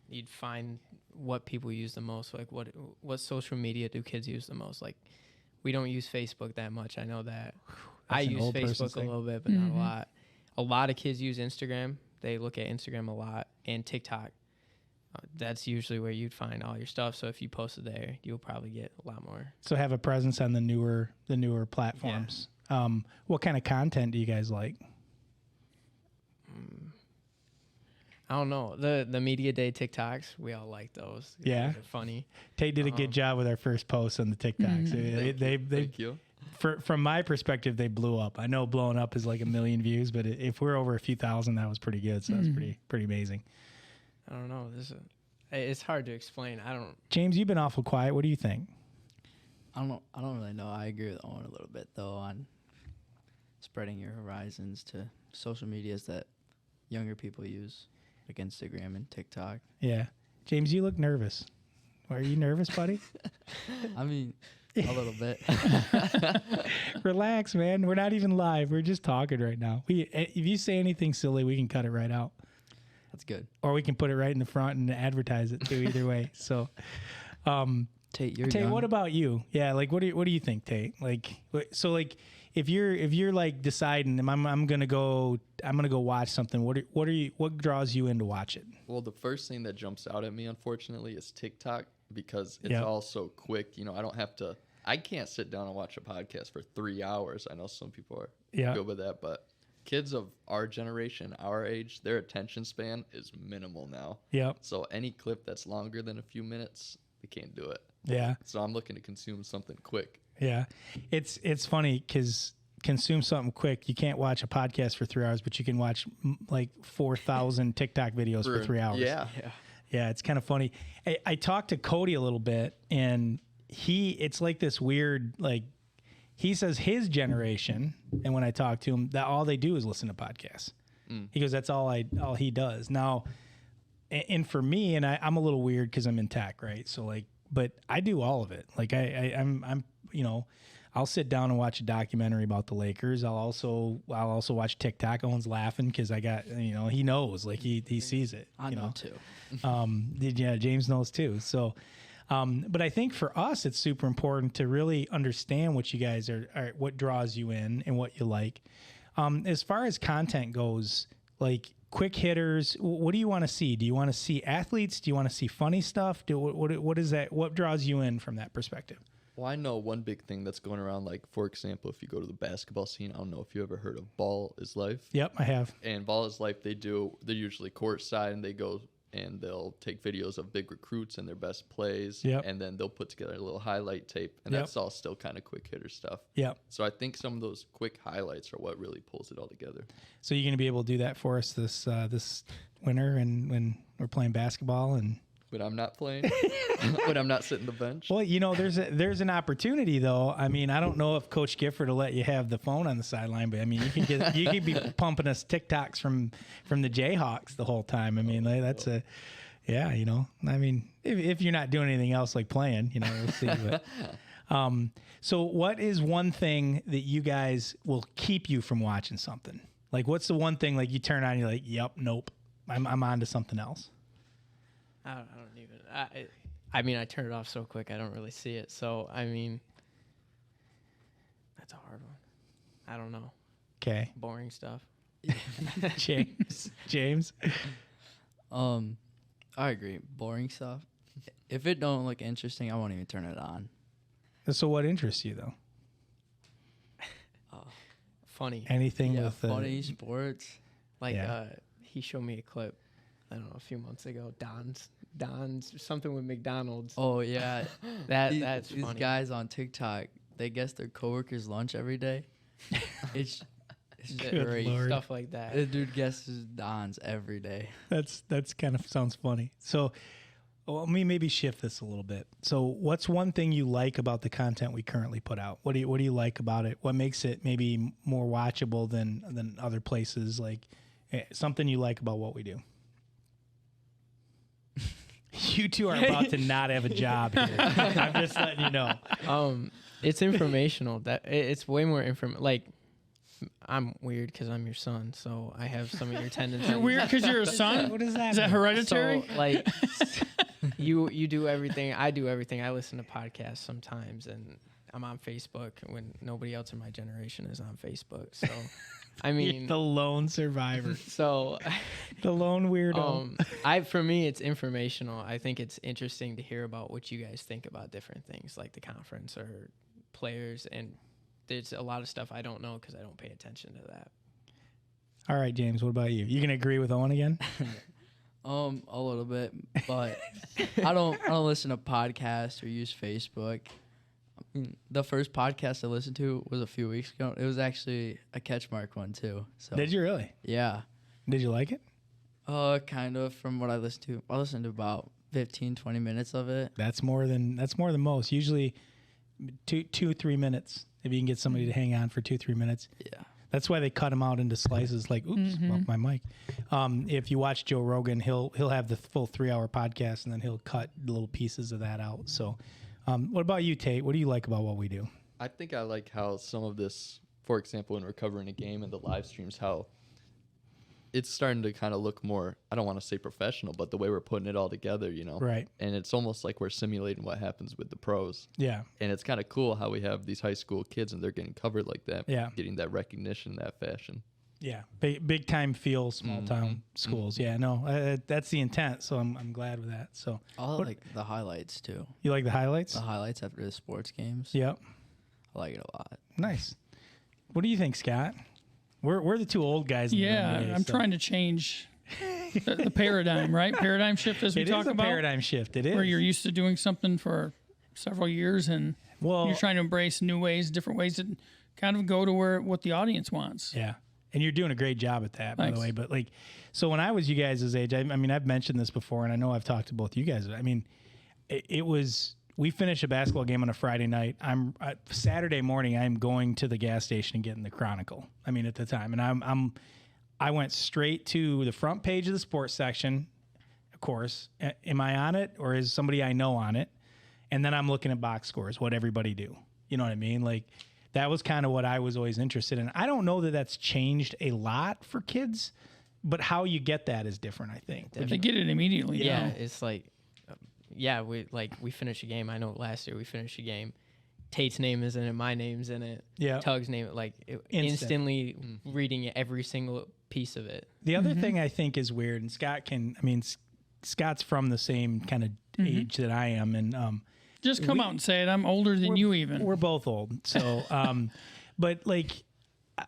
You'd find what people use the most. Like what social media do kids use the most? Like, we don't use Facebook that much. I know that. I an use old person's Facebook a thing. little bit, but not a lot. A lot of kids use Instagram. They look at Instagram a lot, and TikTok. That's usually where you'd find all your stuff. So if you post it there, you'll probably get a lot more. So have a presence on the newer platforms. What kind of content do you guys like? I don't know. The Media Day TikToks, we all like those. Yeah. Those are funny. Tate did a good job with our first post on the TikToks. They Thank you. from my perspective, they blew up. I know blowing up is like 1 million views, but if we're over a few thousand, that was pretty good. So that's pretty amazing. I don't know. It's hard to explain. James, you've been awful quiet. What do you think? I don't really know. I agree with Owen a little bit though on spreading your horizons to social medias that younger people use, like Instagram and TikTok. Yeah. James, you look nervous. Are you nervous, buddy? I mean, a little bit. Relax, man. We're not even live. We're just talking right now. If you say anything silly, we can cut it right out. That's good. Or we can put it right in the front and advertise it too. Either way. So, Tate, you're Tate, young. what about you? Yeah, like what do you think, Tate? If you're like deciding, I'm gonna go watch something. What draws you in to watch it? Well, the first thing that jumps out at me, unfortunately, is TikTok, because it's Yep. all so quick. I can't sit down and watch a podcast for 3 hours. I know some people are Yeah. good with that, but kids of our generation, our age, their attention span is minimal now. Yep. So any clip that's longer than a few minutes, they can't do it. Yeah. So I'm looking to consume something quick. Yeah. It's funny because consume something quick. You can't watch a podcast for 3 hours, but you can watch like 4,000 TikTok videos for 3 hours. Yeah. Yeah, it's kind of funny. I talked to Cody a little bit, and it's like this weird, like, he says his generation, and when I talk to him, that all they do is listen to podcasts. He goes, that's all he does. Now, and for me, and I'm a little weird because I'm in tech, right? So like, but I do all of it. Like I'm I'll sit down and watch a documentary about the Lakers. I'll also watch TikTok. Owen's laughing because I got, he knows, like he sees it. I know too. Yeah, James knows too. So, but I think for us, it's super important to really understand what you guys are what draws you in and what you like. As far as content goes, like quick hitters, what do you want to see? Do you want to see athletes? Do you want to see funny stuff? What is that? What draws you in from that perspective? Well, I know one big thing that's going around, like, for example, if you go to the basketball scene, I don't know if you ever heard of Ball is Life. Yep, I have. And Ball is Life, they're usually courtside, and they go and they'll take videos of big recruits and their best plays, Yep. and then they'll put together a little highlight tape, and Yep. that's all still kind of quick hitter stuff. Yeah. So I think some of those quick highlights are what really pulls it all together. So you're going to be able to do that for us this winter, and when we're playing basketball and. When I'm not playing, when I'm not sitting the bench. Well, there's an opportunity though. I mean, I don't know if Coach Gifford will let you have the phone on the sideline, but I mean, you could be pumping us TikToks from the Jayhawks the whole time. I mean, that's I mean, if you're not doing anything else like playing, we'll see. But, so what is one thing that you guys will keep you from watching something? Like, what's the one thing like you turn on, and you're like, yep, nope, I'm on to something else. I don't even. I mean, I turn it off so quick. I don't really see it. So I mean, that's a hard one. I don't know. Okay. Boring stuff. James. I agree. Boring stuff. If it don't look interesting, I won't even turn it on. So what interests you though? Funny. Anything with funny sports. Like he showed me a clip. I don't know, a few months ago, Don's something with McDonald's. Oh yeah, that's these funny. guys on TikTok, they guess their coworkers' lunch every day. It's Good great. Lord. Stuff like that. The dude guesses Don's every day. That's kind of sounds funny. So let me maybe shift this a little bit. So what's one thing you like about the content we currently put out? What do you like about it? What makes it maybe more watchable than other places? Like something you like about what we do? You two are about to not have a job here. I'm just letting you know. It's informational. That it's way more like I'm weird because I'm your son, so I have some of your tendencies. You're weird because you're a son? What does that Is that mean? hereditary? So, like, you do everything. I do everything. I listen to podcasts sometimes, and I'm on Facebook when nobody else in my generation is on Facebook. So, I mean, the lone survivor, so the lone weirdo. for me, it's informational. I think it's interesting to hear about what you guys think about different things, like the conference or players, and there's a lot of stuff I don't know because I don't pay attention to that. All right, James, what about you? You gonna agree with Owen again? A little bit, but I don't listen to podcasts or use Facebook. The first podcast I listened to was a few weeks ago. It was actually a CatchMark one too. So Did you really? Yeah. Did you like it? Kind of from what I listened to. I listened to about 15, 20 minutes of it. That's more than most. Usually 2-3 minutes. If you can get somebody to hang on for 2-3 minutes. Yeah. That's why they cut them out into slices. Like, oops, off my mic. If you watch Joe Rogan, he'll have the full 3-hour podcast, and then he'll cut little pieces of that out. So, what about you, Tate? What do you like about what we do? I think I like how some of this, for example, in recovering a game and the live streams, how it's starting to kind of look more, I don't want to say professional, but the way we're putting it all together, Right. And it's almost like we're simulating what happens with the pros. Yeah. And it's kind of cool how we have these high school kids and they're getting covered like that. Yeah. Getting that recognition in that fashion. Yeah. Big time feel, small town schools. Yeah. No, that's the intent. So I'm glad with that. So I like the highlights too. you like the highlights? The highlights after the sports games. Yep. I like it a lot. Nice. What do you think, Scott? We're the two old guys. In the NBA, I'm so. trying to change the paradigm, right? Paradigm shift, as we It talk is a about. paradigm shift. It is. Where you're used to doing something for several years, and you're trying to embrace new ways, different ways that kind of go to what the audience wants. Yeah. And you're doing a great job at that, by Thanks. the way. But so when I was you guys' age, I mean, I've mentioned this before, and I know I've talked to both you guys. I mean, it was. We finished a basketball game on a Friday night. Saturday morning. I'm going to the gas station and getting the Chronicle. I mean, at the time, and I went straight to the front page of the sports section. Of course, am I on it, or is somebody I know on it? And then I'm looking at box scores. What everybody do? You know what I mean? Like that was kind of what I was always interested in. I don't know that that's changed a lot for kids, but how you get that is different. I think. They get it immediately. Yeah, now. it's like, we finish a game. I know last year we finished a game. Tate's name is in it. My name's in it. Yeah. Tug's name, instantly reading every single piece of it. The other thing I think is weird, and Scott's from the same kind of age that I am, and Just come out and say it. I'm older than you even. we're both old. So, but like,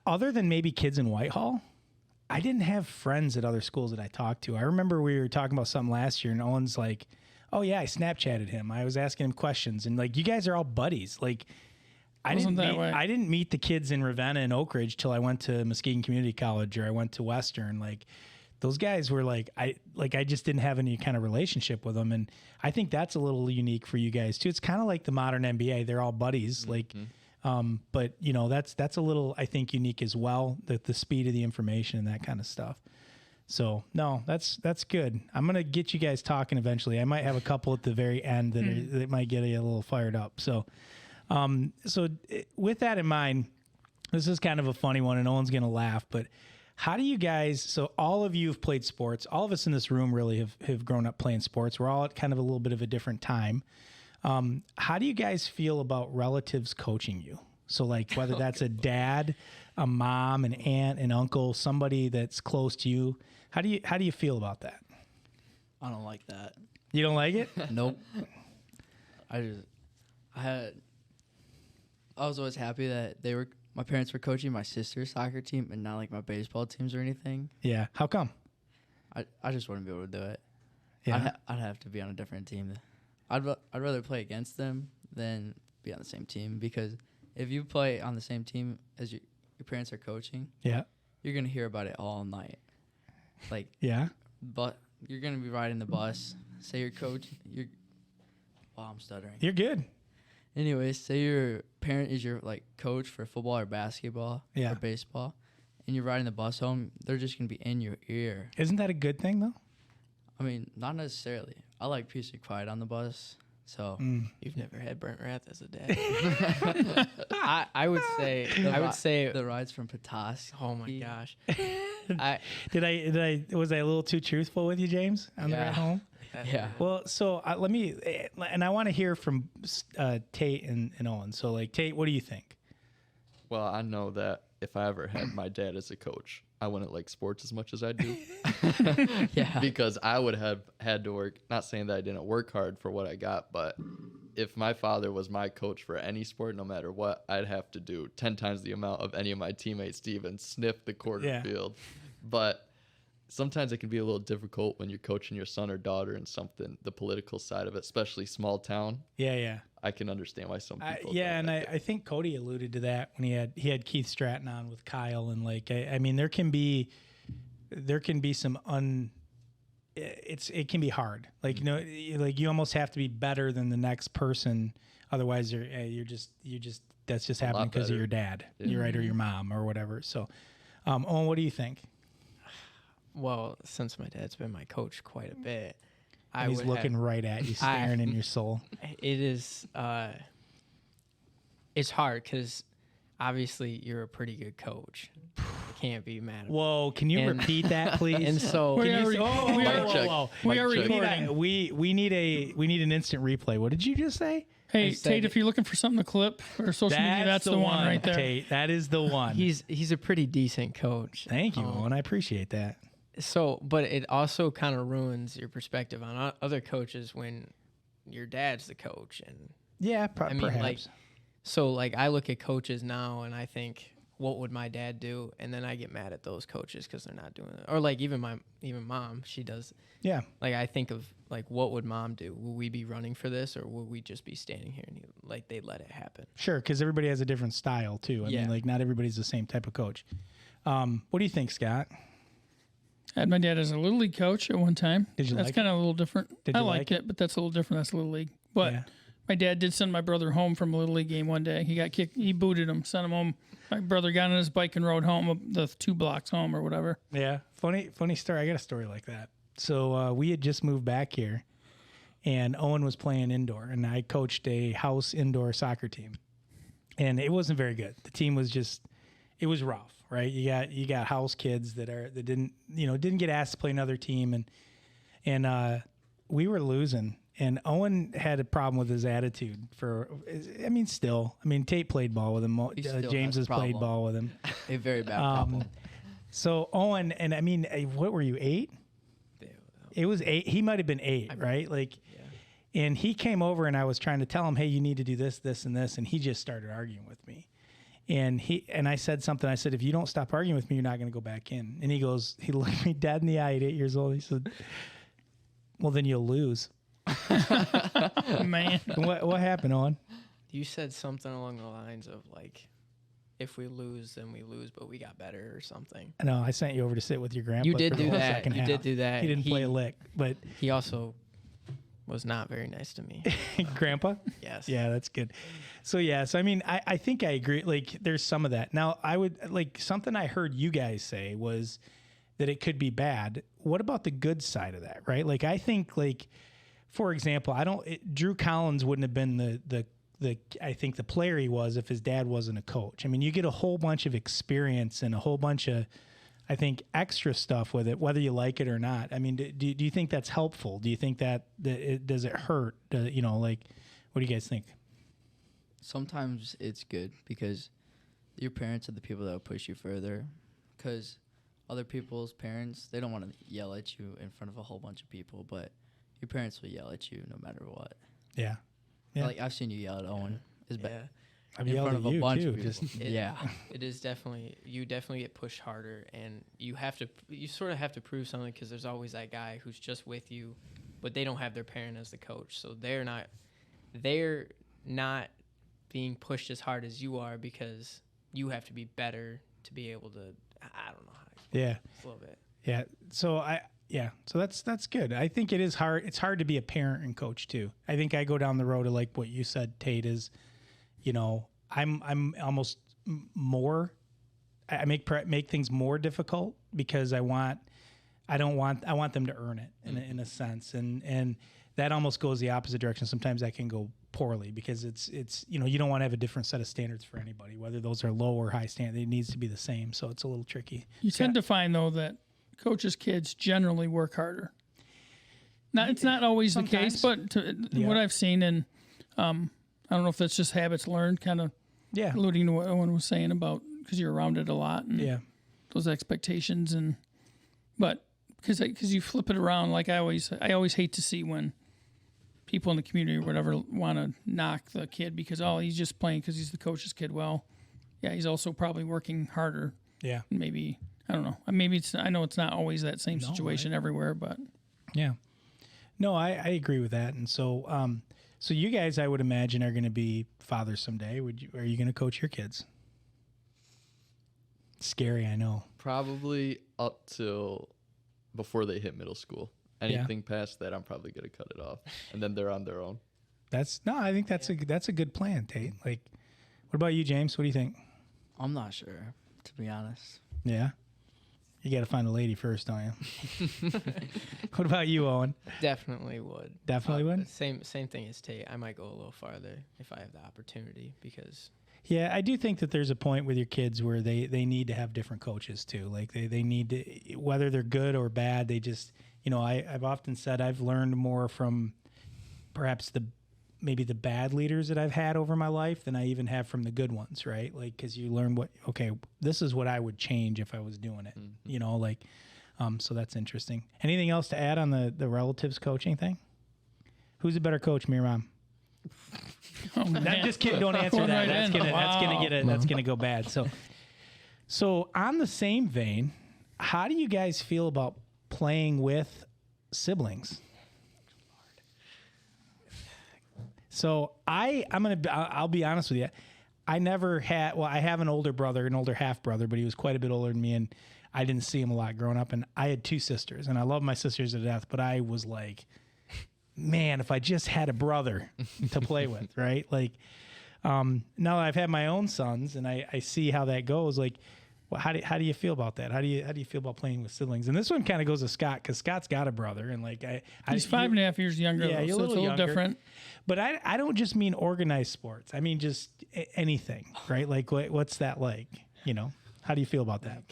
other than maybe kids in Whitehall, I didn't have friends at other schools that I talked to. I remember we were talking about something last year, and Owen's like, "Oh yeah, I Snapchatted him. I was asking him questions, and like you guys are all buddies." Like, I didn't meet the kids in Ravenna and Oak Ridge till I went to Muskegon Community College or I went to Western. Like, those guys were I just didn't have any kind of relationship with them, and I think that's a little unique for you guys too. It's kind of like the modern NBA; they're all buddies, like. But you know, that's a little, I think, unique as well, the speed of the information and that kind of stuff. So no, that's good. I'm going to get you guys talking eventually. I might have a couple at the very end that might get you a little fired up. So, with that in mind, this is kind of a funny one and no one's going to laugh, but how do you guys, so all of you have played sports. All of us in this room really have grown up playing sports. We're all at kind of a little bit of a different time. How do you guys feel about relatives coaching you? So like whether that's a dad, a mom, an aunt, an uncle, somebody that's close to you. How do you feel about that? I don't like that. You don't like it? Nope. I was always happy that my parents were coaching my sister's soccer team and not like my baseball teams or anything. Yeah. How come? I just wouldn't be able to do it. Yeah. I'd have to be on a different team. I'd rather play against them than be on the same team, because if you play on the same team as your parents are coaching, yeah, you're gonna hear about it all night. Like, yeah, but you're gonna be riding the bus. Say your coach, I'm stuttering. You're good. Anyways, say your parent is your like coach for football or basketball or baseball, and you're riding the bus home. They're just gonna be in your ear. Isn't that a good thing though? I mean, not necessarily. I like peace and quiet on the bus. So You've never had Brent Raeth as a dad. I would say the rides from Petoskey. Oh my gosh. Was I a little too truthful with you, James, on the ride home? Yeah. Well, so I want to hear from Tate and Owen. So like, Tate, what do you think? Well, I know that if I ever had my dad as a coach, I wouldn't like sports as much as I do. Yeah. Because I would have had to work, not saying that I didn't work hard for what I got, but if my father was my coach for any sport, no matter what, I'd have to do 10 times the amount of any of my teammates to even sniff the quarter field. But sometimes it can be a little difficult when you're coaching your son or daughter in something, the political side of it, especially small town. Yeah. I can understand why some people. I think Cody alluded to that when he had Keith Stratton on with Kyle, and like I mean there can be some it can be hard. Like like you almost have to be better than the next person, otherwise you're just that's just happening because of your dad, you're right, or your mom or whatever. So, Owen, what do you think? Well, since my dad's been my coach quite a bit, he's looking right at you, staring in your soul. It is. It's hard because obviously you're a pretty good coach. You can't be mad. Whoa! Can you repeat that, please? And so we are recording. We need an instant replay. What did you just say? Hey, Tate, if you're looking for something to clip for social media, that's the one right there. Tate, that is the one. He's a pretty decent coach. Thank you, Owen. I appreciate that. So, but it also kind of ruins your perspective on other coaches when your dad's the coach. And yeah, perhaps. Like I look at coaches now and I think, what would my dad do? And then I get mad at those coaches because they're not doing it. Or like even mom, she does. Yeah. Like I think of like, what would mom do? Will we be running for this, or will we just be standing here and like they let it happen? Sure, because everybody has a different style too. I mean, like not everybody's the same type of coach. What do you think, Scott? I had my dad as a Little League coach at one time. Did you That's kind of a little different. I liked it, but that's a little different. That's Little League. But my dad did send my brother home from a Little League game one day. He got kicked. He booted him, sent him home. My brother got on his bike and rode home the 2 blocks home or whatever. Yeah. Funny story. I got a story like that. So we had just moved back here, and Owen was playing indoor, and I coached a house indoor soccer team. And it wasn't very good. The team was it was rough. Right, you got house kids that didn't get asked to play another team, and we were losing, and Owen had a problem with his attitude. Tate played ball with him. James has played ball with him. A very bad problem. So Owen, and I mean, what were you, 8? It was 8. He might have been 8, right? Like, and he came over, and I was trying to tell him, hey, you need to do this, this, and this, and he just started arguing with me. And I said something. I said, if you don't stop arguing with me, you're not going to go back in. And he looked me dead in the eye at 8 years old. He said, well, then you'll lose. Man. What happened, Owen? You said something along the lines of like, if we lose, then we lose, but we got better or something. No, I sent you over to sit with your grandpa. You did for the do whole that. second You half. did do that. He didn't play a lick, but He also was not very nice to me. grandpa? Yes. Yeah, that's good. So I mean, I think I agree. Like, there's some of that. Now, I would like something I heard you guys say was that it could be bad. What about the good side of that, right? Like, I think, like, for example, Drew Collins wouldn't have been the I think the player he was if his dad wasn't a coach. I mean, you get a whole bunch of experience and a whole bunch of, I think, extra stuff with it, whether you like it or not. I mean, do you think that's helpful? Do you think that does it hurt? What do you guys think? Sometimes it's good because your parents are the people that will push you further. Because other people's parents, they don't want to yell at you in front of a whole bunch of people, but your parents will yell at you no matter what. Yeah. Like, I've seen you yell at Owen. Yeah. I've in yelled front at of you a bunch too. of people. Yeah. It is definitely, you definitely get pushed harder, and you sort of have to prove something because there's always that guy who's just with you, but they don't have their parent as the coach. So they're not being pushed as hard as you are because you have to be better to be able to, I don't know how to explain it. A little bit. Yeah. So that's good. I think it is hard. It's hard to be a parent and coach too. I think I go down the road of like what you said, Tate, is, I'm almost more, I make things more difficult because I want them to earn it in a sense. And that almost goes the opposite direction. Sometimes that can go poorly because it's you don't want to have a different set of standards for anybody, whether those are low or high standard. It needs to be the same. So it's a little tricky. You tend to find though that coaches' kids generally work harder. Now, it's not always Sometimes. the case, but what I've seen, and I don't know if that's just habits learned, kind of alluding to what Owen was saying about because you're around it a lot and those expectations, but because you flip it around, like I always hate to see when people in the community or whatever want to knock the kid because he's just playing because he's the coach's kid. Well, yeah, he's also probably working harder. Yeah, maybe. I don't know. Maybe I know it's not always that same situation everywhere, but yeah. No, I agree with that. And so, so you guys, I would imagine, are going to be fathers someday. Are you going to coach your kids? Scary, I know. Probably up till before they hit middle school. Anything past that, I'm probably going to cut it off, and then they're on their own. I think that's a good plan, Tate. Like, what about you, James? What do you think? I'm not sure, to be honest. Yeah. You got to find a lady first, don't you? What about you, Owen? Definitely would. Definitely would? Same thing as Tate. I might go a little farther if I have the opportunity because... Yeah, I do think that there's a point with your kids where they need to have different coaches too. Like they need to, whether they're good or bad, they just, I've often said I've learned more from perhaps maybe the bad leaders that I've had over my life than I even have from the good ones, right? Like, because you learn this is what I would change if I was doing it, so that's interesting. Anything else to add on the relatives coaching thing? Who's a better coach, me or Mom? I'm just kidding. Don't answer that. That's gonna go bad. So on the same vein, how do you guys feel about playing with siblings? So I'll be honest with you. I never had, I have an older brother, an older half brother, but he was quite a bit older than me, and I didn't see him a lot growing up. And I had two sisters, and I love my sisters to death, but I was like, man, if I just had a brother to play with, right? Like, now that I've had my own sons and I see how that goes, like, well, how do you feel about that? How do you feel about playing with siblings? And this one kind of goes to Scott because Scott's got a brother, and like he's 5.5 years younger. Yeah, though, you're so a little younger. Different. But I don't just mean organized sports. I mean just anything, right? Like what's that like? How do you feel about that?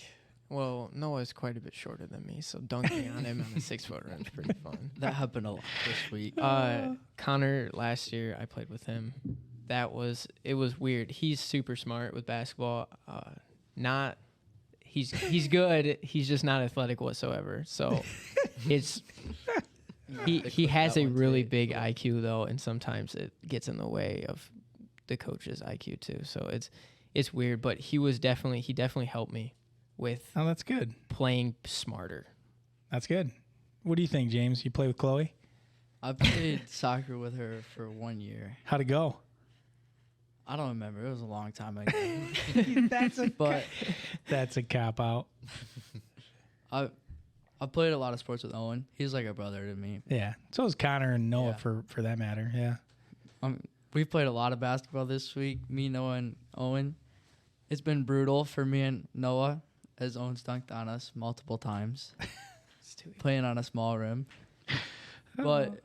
Well, Noah's quite a bit shorter than me, so dunking on him on a 6-footer is pretty fun. That happened a lot this week. Connor, last year I played with him. It was weird. He's super smart with basketball. He's good. He's just not athletic whatsoever. So he has a really big IQ though, and sometimes it gets in the way of the coach's IQ too. So it's weird, but he definitely helped me with Oh, that's good. playing smarter. That's good. What do you think, James? You play with Chloe? I played soccer with her for 1 year. How'd it go? I don't remember. It was a long time ago. But that's a cop out. I played a lot of sports with Owen. He's like a brother to me. Yeah. So is Connor and Noah Yeah. for that matter. Yeah. We played a lot of basketball this week. Me, Noah, and Owen. It's been brutal for me and Noah, as Owen's dunked on us multiple times, playing on a small rim. But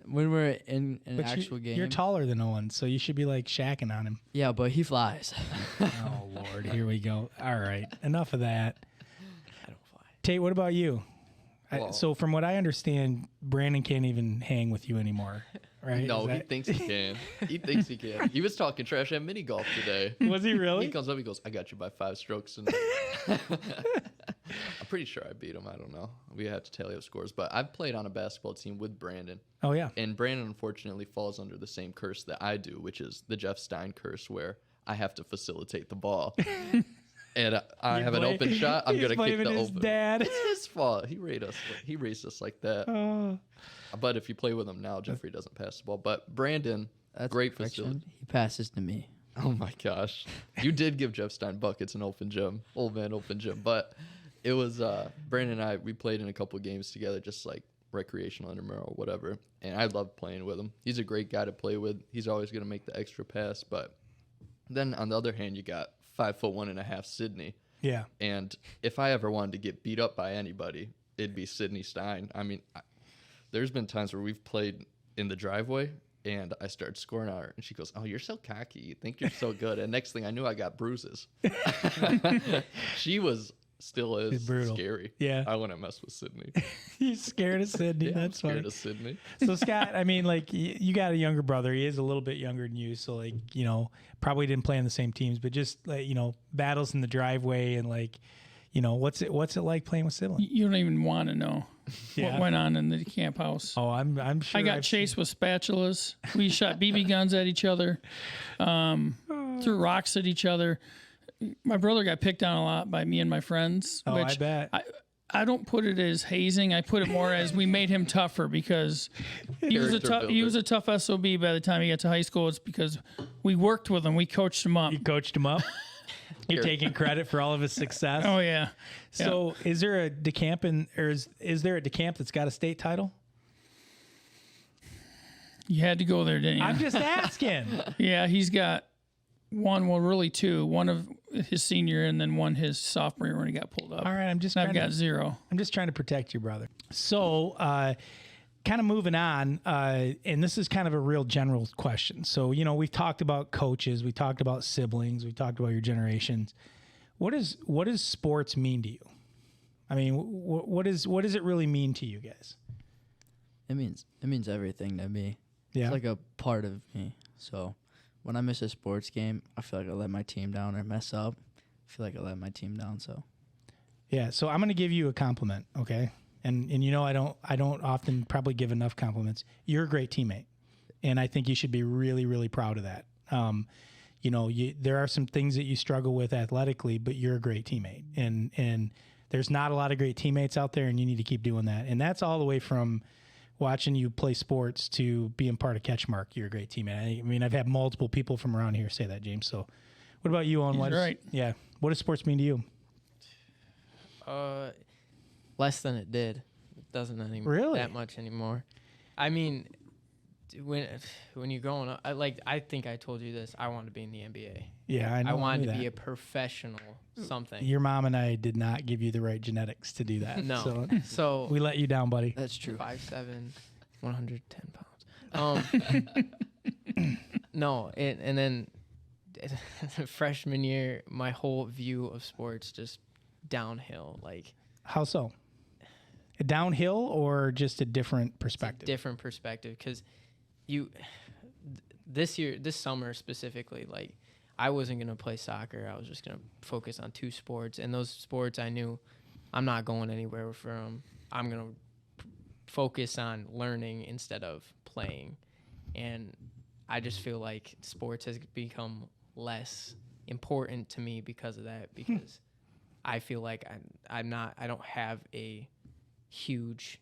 when we're in an actual game, You're taller than Owen, so you should be like shacking on him. yeah, but he flies. Oh Lord, here we go. All right, enough of that. I don't fly. Tate, what about you? Well- So from what I understand, Brandon can't even hang with you anymore, right? No, Is he that- thinks he can. He thinks he can. He was talking trash at mini golf today. Was he really? He comes up, he goes, "I got you by 5 strokes." And I'm pretty sure I beat him. I don't know. We have to tally up scores. But I've played on a basketball team with Brandon. Oh yeah. And Brandon, unfortunately, falls under the same curse that I do, which is the Jeff Stine curse, where I have to facilitate the ball. And I have an open shot. I'm He's going to kick blaming the his open. dad. It's his fault. He raised us like that. Oh. But if you play with him now, Jeffrey doesn't pass the ball. But Brandon, That's great perfection. facility. He passes to me. Oh my gosh. You did give Jeff Stine buckets in open gym. Old man open gym. But it was Brandon and I, we played in a couple games together, just like recreational intramural, whatever. And I love playing with him. He's a great guy to play with. He's always going to make the extra pass. But then on the other hand, you got 5'1.5" Sydney. Yeah. And if I ever wanted to get beat up by anybody, it'd be Sydney Stine. I mean, there's been times where we've played in the driveway and I started scoring on her and she goes, "Oh, you're so cocky. You think you're so good." And next thing I knew, I got bruises. She still is Brutal. scary. Yeah. I want to mess with Sydney. He's scared of Sydney. Yeah, I'm That's scared funny. of Sydney. So Scott, I mean, like you got a younger brother. He is a little bit younger than you, so like probably didn't play on the same teams, but just like battles in the driveway and like what's it like playing with siblings? You don't even want to know Yeah. what went on in the camp house. Oh, I'm sure. I got I've chased with spatulas. We shot BB guns at each other, threw rocks at each other. My brother got picked on a lot by me and my friends. Oh, I which bet. I don't put it as hazing. I put it more as we made him tougher because he was a tough SOB by the time he got to high school. It's because we worked with him. We coached him up. You coached him up. You're taking credit for all of his success. Oh yeah. So is there a DeCamp is there a DeCamp that's got a state title? You had to go there, didn't you? I'm just asking. Yeah, he's got one. Well, really two. One of his senior, and then one his sophomore year when he got pulled up. All right, And I've got 0. I'm just trying to protect your brother. So, kind of moving on, and this is kind of a real general question. So, we've talked about coaches, we talked about siblings, we talked about your generations. What does sports mean to you? I mean, what does it really mean to you guys? It means everything to me. Yeah. It's like a part of me. So when I miss a sports game, I feel like I let my team down or mess up. I feel like I let my team down. So Yeah. So I'm going to give you a compliment, okay? And I don't often probably give enough compliments. You're a great teammate, and I think you should be really, really proud of that. There are some things that you struggle with athletically, but you're a great teammate, and there's not a lot of great teammates out there, and you need to keep doing that. And that's all the way from watching you play sports to being part of CatchMark. You're a great teammate. I mean, I've had multiple people from around here say that, James. So, what about you, Owen? He's right. Yeah. What does sports mean to you? Less than it did. It doesn't anymore. Really? That much anymore. I mean, when you're growing up, I think I told you this. I wanted to be in the NBA. Yeah, I know. I wanted knew to be that. a professional something. Your mom and I did not give you the right genetics to do that. No. So So we let you down, buddy. that's true. 5'7", 110 pounds. No, and then freshman year, my whole view of sports just downhill. Like How so? A downhill or just a different perspective? different perspective, because this summer specifically, like I wasn't gonna play soccer. I was just gonna focus on 2 sports, and those sports I knew I'm not going anywhere from. I'm gonna focus on learning instead of playing, and I just feel like sports has become less important to me because of that. Because I feel like I don't have a huge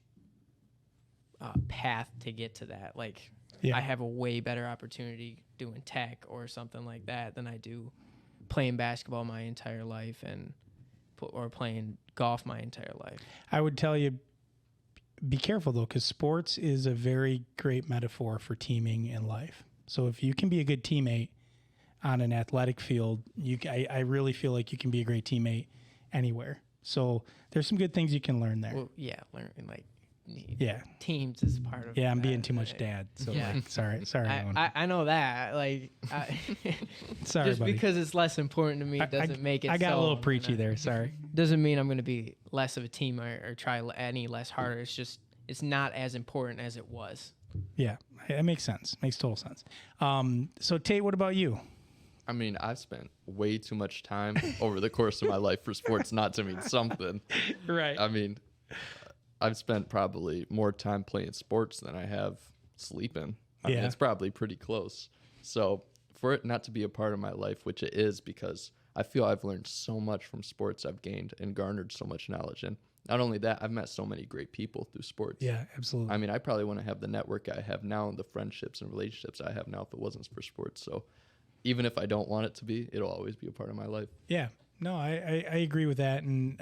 path to get to that. Like I have a way better opportunity doing tech or something like that than I do playing basketball my entire life or playing golf my entire life. I would tell you, be careful though, because sports is a very great metaphor for teaming in life. So if you can be a good teammate on an athletic field, I really feel like you can be a great teammate anywhere. So there's some good things you can learn there. Well, yeah, learning like teams is part of. Yeah, I'm that. being too much dad. So like, sorry. Owen. I know that. Like, sorry, just buddy. because it's less important to me doesn't make it. I got a little preachy there. Sorry. Doesn't mean I'm going to be less of a team or try any less harder. It's just it's not as important as it was. Yeah, it makes sense. Makes total sense. So Tate, what about you? I mean, I've spent way too much time over the course of my life for sports not to mean something. Right. I mean, I've spent probably more time playing sports than I have sleeping. I mean, it's probably pretty close. So for it not to be a part of my life, which it is, because I feel I've learned so much from sports, I've gained and garnered so much knowledge. And not only that, I've met so many great people through sports. Yeah, absolutely. I mean, I probably wouldn't have the network I have now and the friendships and relationships I have now if it wasn't for sports. So even if I don't want it to be, it'll always be a part of my life. Yeah, no, I agree with that. And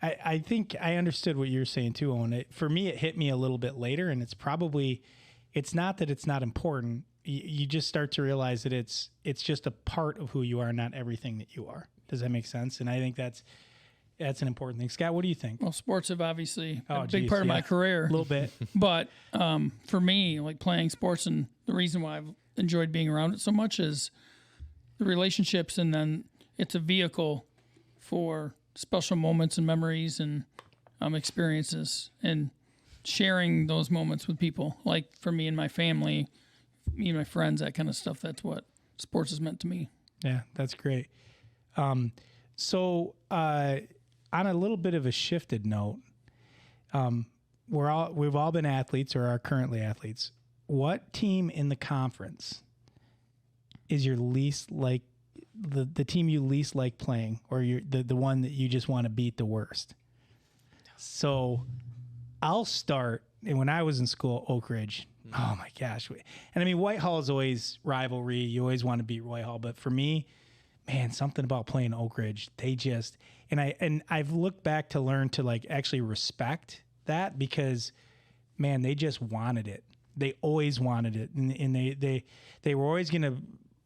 I think I understood what you're saying too, Owen. For me, it hit me a little bit later, and it's not that it's not important. You just start to realize that it's just a part of who you are, not everything that you are. Does that make sense? And I think that's an important thing. Scott, what do you think? Well, sports have obviously been a big part of my career. A little bit. But for me, like playing sports, and the reason why I've enjoyed being around it so much is the relationships, and then it's a vehicle for special moments and memories and experiences, and sharing those moments with people. Like for me and my family, me and my friends, that kind of stuff. That's what sports has meant to me. Yeah, that's great. So on a little bit of a shifted note, we've all been athletes or are currently athletes. What team in the conference is your least like the team you least like playing, or the one that you just want to beat the worst? So I'll start. And when I was in school, Oak Ridge. Oh my gosh! And I mean, Whitehall is always rivalry. You always want to beat Whitehall, but for me, man, something about playing Oak Ridge. They just I've looked back to learn to like actually respect that, because man, they just wanted it. They always wanted it, and they were always gonna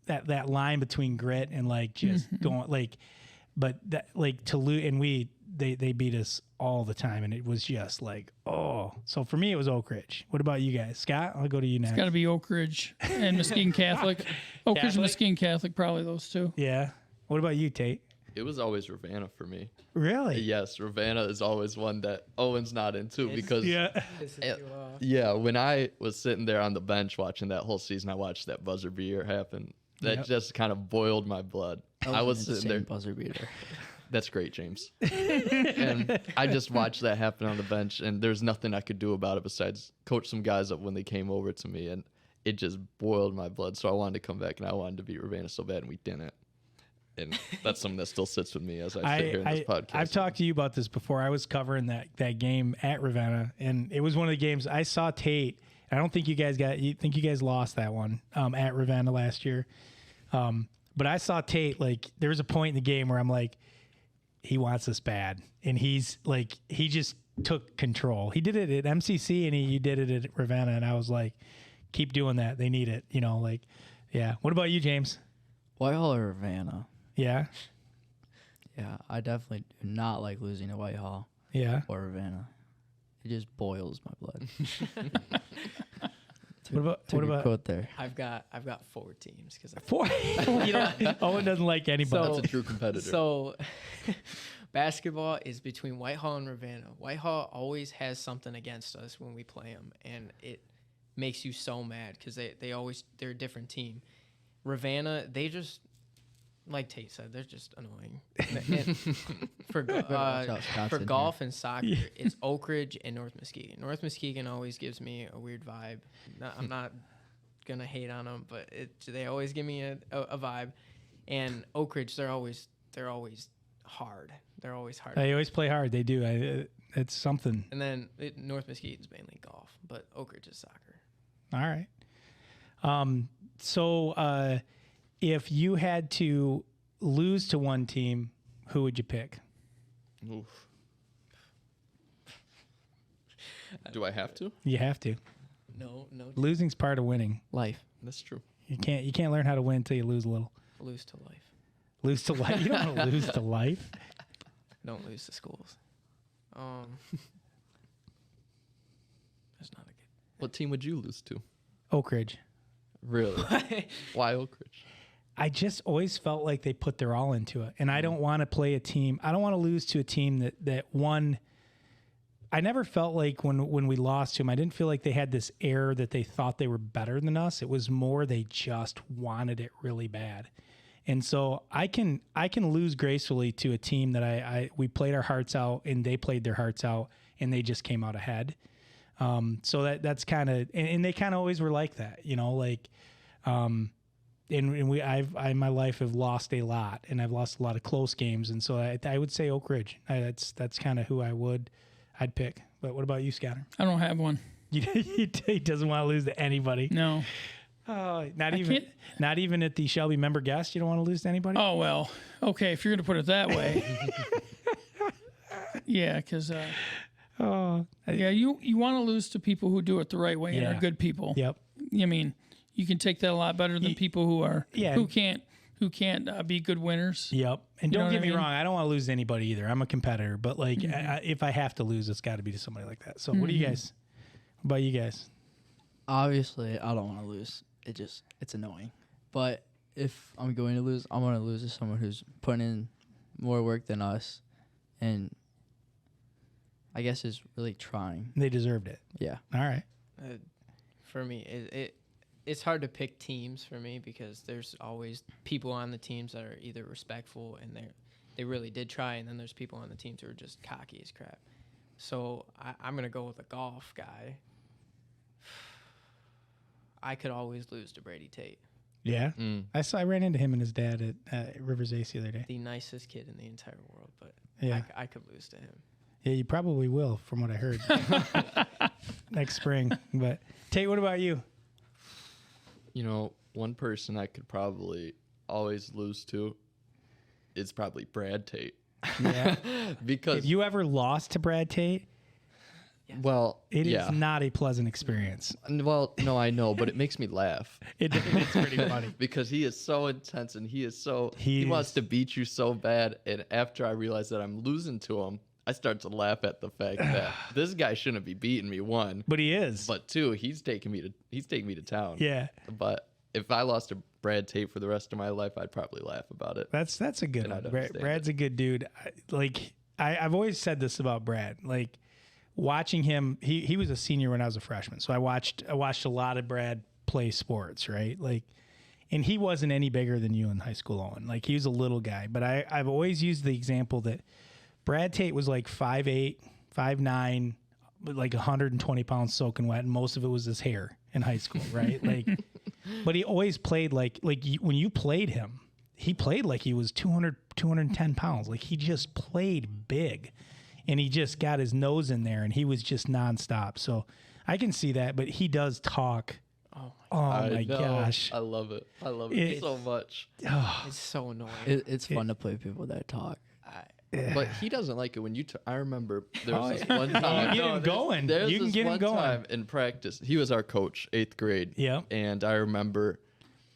that line between grit and like just don't like, but that like to lose, and they beat us all the time, and it was just like, oh. So for me, it was Oak Ridge. What about you guys? Scott, I'll go to you next. It's got to be Oak Ridge and Muskegon Catholic. Oak Ridge and Muskegon Catholic, probably those two. Yeah. What about you, Tate? It was always Ravenna for me. Really? Yes, Ravenna is always one that Owen's not into, because yeah, when I was sitting there on the bench watching that whole season, I watched that buzzer beater happen. That just kind of boiled my blood. I was sitting there. Buzzer beater. That's great, James. And I just watched that happen on the bench, and there's nothing I could do about it besides coach some guys up when they came over to me, and it just boiled my blood. So I wanted to come back, and I wanted to beat Ravenna so bad, and we didn't. And that's something that still sits with me as I sit here in this podcast. I've talked to you about this before. I was covering that game at Ravenna, and it was one of the games I saw Tate. I don't think you guys lost that one at Ravenna last year. But I saw Tate, like, there was a point in the game where I'm like, he wants this bad. And he's like, he just took control. He did it at MCC, and he did it at Ravenna. And I was like, keep doing that. They need it. Like, yeah. What about you, James? Whitehall or Ravenna? Yeah. Yeah, I definitely do not like losing to Whitehall. Yeah. Or Ravenna. It just boils my blood. What about quote there? I've got 4 teams because 4. Owen doesn't like anybody. That's a true competitor. So basketball is between Whitehall and Ravenna. Whitehall always has something against us when we play them, and it makes you so mad because they're a different team. Ravenna, they just, like Tate said, they're just annoying. And for golf and soccer, it's Oak Ridge and North Muskegon. North Muskegon always gives me a weird vibe. I'm not gonna hate on them, but they always give me a vibe. And Oak Ridge, they're always hard. They're always hard. They always play hard. They do. It's something. And then North Muskegon's mainly golf, but Oak Ridge is soccer. All right. So if you had to lose to one team, who would you pick? Oof. Do I have to? You have to. No. Losing's part of winning. Life. That's true. You can't learn how to win until you lose a little. Lose to life. Lose to life. You don't want to lose to life. Don't lose to schools. That's not a good. What team would you lose to? Oak Ridge. Really? Why Oak Ridge? I just always felt like they put their all into it. And I don't want to play a team. I don't want to lose to a team that won. I never felt like when we lost to them, I didn't feel like they had this air that they thought they were better than us. It was more they just wanted it really bad. And so I can lose gracefully to a team that we played our hearts out and they played their hearts out and they just came out ahead. So that's kind of, and they kind of always were like that, like, and I've in my life have lost a lot and I've lost a lot of close games. And so I would say Oak Ridge. That's kind of who I'd pick. But what about you, Scatter? I don't have one. He doesn't want to lose to anybody. No. Not even at the Shelby member guest. You don't want to lose to anybody. Oh well. Okay, if you're gonna put it that way. Yeah, because you want to lose to people who do it the right way and are good people. Yep. I mean, you can take that a lot better than people who can't be good winners. Yep. And don't get me wrong, I don't want to lose to anybody either. I'm a competitor, but if I have to lose, it's got to be to somebody like that. So what do you guys? What about you guys? Obviously, I don't want to lose. It's annoying. But if I'm going to lose, I want to lose to someone who's putting in more work than us and I guess is really trying. They deserved it. Yeah. All right. For me, it's hard to pick teams for me because there's always people on the teams that are either respectful and they really did try, and then there's people on the teams who are just cocky as crap. So I'm going to go with a golf guy. I could always lose to Brady Tate. Yeah. I ran into him and his dad at Rivers Ace the other day. The nicest kid in the entire world, but yeah. I could lose to him. Yeah, you probably will, from what I heard. Next spring. But Tate, what about you? One person I could probably always lose to is probably Brad Tate. Yeah. Because if you ever lost to Brad Tate, it is not a pleasant experience. Well, no, I know, but it makes me laugh. It's pretty funny. Because he is so intense and he wants to beat you so bad. And after I realize that I'm losing to him, I start to laugh at the fact that this guy shouldn't be beating me, one. But he is. But two, he's taking me to town. Yeah. But if I lost to Brad Tate for the rest of my life, I'd probably laugh about it. That's a good one. Brad's a good dude. I've always said this about Brad. Like, watching him, he was a senior when I was a freshman. So I watched a lot of Brad play sports, right? Like, and he wasn't any bigger than you in high school, Owen. Like, he was a little guy. But I've always used the example that Brad Tate was like 5'8", 5'9", like 120 pounds soaking wet, and most of it was his hair in high school, right? Like, but he always played like when you played him, he played like he was 200, 210 pounds. Like, he just played big, and he just got his nose in there, and he was just nonstop. So I can see that, but he does talk. Oh my gosh. I love it. So much. It's so annoying. It's fun to play people that talk. But he doesn't like it when you. I remember there was this one time. You can get him going. You can get him going. Time in practice, he was our coach, 8th grade. Yeah. And I remember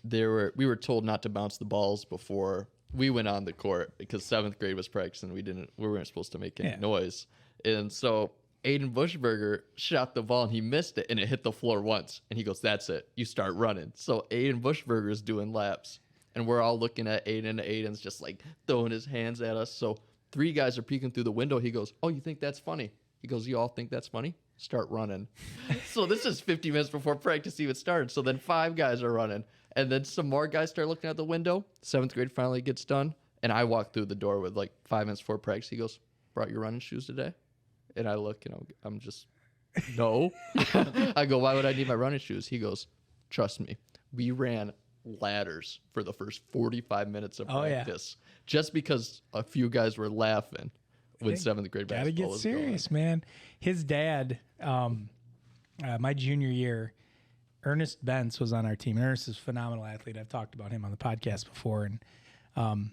we were told not to bounce the balls before we went on the court because 7th grade was practicing. We weren't supposed to make any noise, and so Aiden Bushberger shot the ball and he missed it and it hit the floor once. And he goes, "That's it. You start running." So Aiden Bushberger is doing laps, and we're all looking at Aiden, and Aiden's just like throwing his hands at us. So 3 guys are peeking through the window. He goes, "Oh, you think that's funny?" He goes, "You all think that's funny? Start running." So this is 50 minutes before practice even started. So then 5 guys are running. And then some more guys start looking at the window. 7th grade finally gets done. And I walk through the door with like 5 minutes before practice. He goes, "Brought your running shoes today?" And I look and I'm just, no. I go, "Why would I need my running shoes?" He goes, "Trust me. We ran ladders for the first 45 minutes of Oh, yeah. practice just because a few guys were laughing when 7th grade Gotta basketball get was serious, man. His dad, my junior year, Ernest Bentz was on our team. Ernest is a phenomenal athlete. I've talked about him on the podcast before, and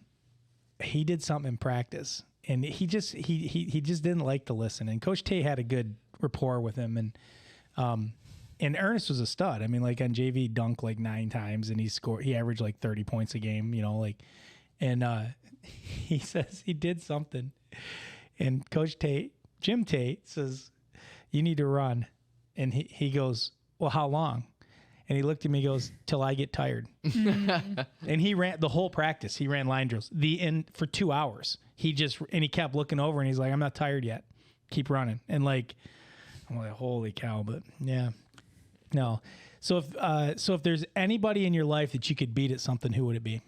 he did something in practice, and he just didn't like to listen. And Coach Tate had a good rapport with him, and Ernest was a stud. I mean, like on JV, dunked like 9 times, and he averaged like 30 points a game. You know, like, and he says he did something, and Coach Tate, Jim Tate, says, "You need to run," and he goes, "Well, how long?" And he looked at me and goes, "Till I get tired." And he ran the whole practice. He ran line drills for 2 hours. He kept looking over and he's like, "I'm not tired yet. Keep running." And like, I'm like, holy cow. But yeah, no. So if there's anybody in your life that you could beat at something, who would it be?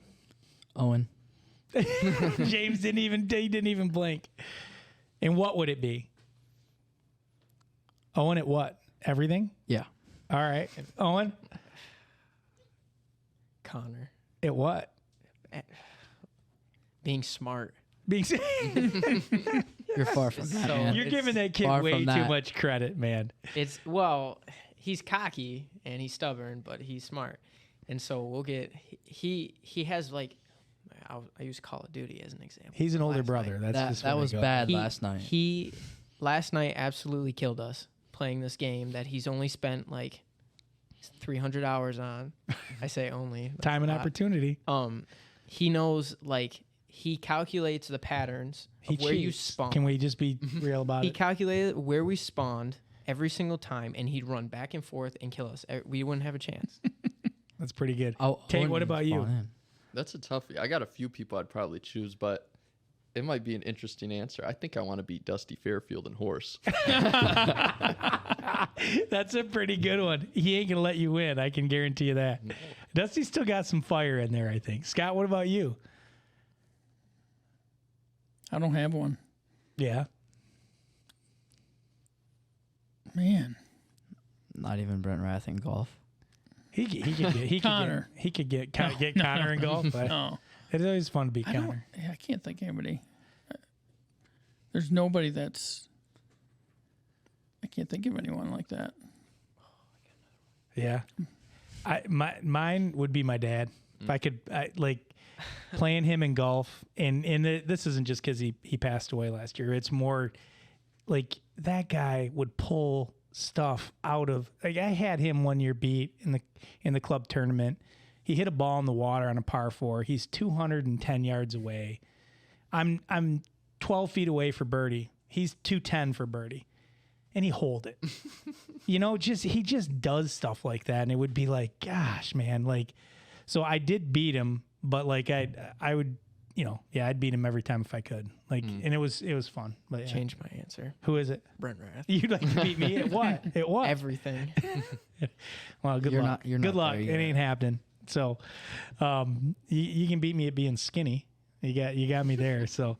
Owen. James didn't even blink. And what would it be? Owen at what? Everything? Yeah. All right. Owen? Connor. At what? Being smart. Being You're far from that, So- man. You're giving that kid far way from too that. much credit, man. He's cocky and he's stubborn, but he's smart. And so we'll get, he has like, I use Call of Duty as an example. He's an older Last brother. night. That's just That where was they go. bad last night. He last night absolutely killed us playing this game that he's only spent like 300 hours on. I say only. That's Time and a lot. opportunity. He knows, like, he calculates the patterns of where you cheats. spawn. Can we just be real about He it? calculated where we spawned every single time, and he'd run back and forth and kill us. We wouldn't have a chance. That's pretty good. Oh, Tate, Owen what didn't about you? spawn in. That's a toughie. I got a few people I'd probably choose, but it might be an interesting answer. I think I want to beat Dusty Fairfield in horse. That's a pretty good one. He ain't going to let you win. I can guarantee you that. No. Dusty's still got some fire in there, I think. Scott, what about you? I don't have one. Yeah. Man. Not even Brent Raeth in golf. Connor. He could get Connor in golf. But No. it's always fun to beat I don't. Connor. I can't think of anybody. There's nobody that's. I can't think of anyone like that. Yeah. Mine would be my dad. If I could, playing him in golf, and this isn't just because he passed away last year. It's more like that guy would pull stuff out of. Like I had him one year beat in the club tournament. He hit a ball in the water on a par 4. He's 210 yards away. I'm 12 feet away for birdie. He's 210 for birdie. And he holed it. He just does stuff like that. And it would be like, gosh, man, like, so I did beat him, but like I would, I'd beat him every time if I could. Like, and it was fun. But yeah. Change my answer. Who is it? Brent Raeth. You'd like to beat me at what? At what? Everything. Well, good You're luck. not Good luck. there It yet. ain't happening. So, you can beat me at being skinny. You got me there. So,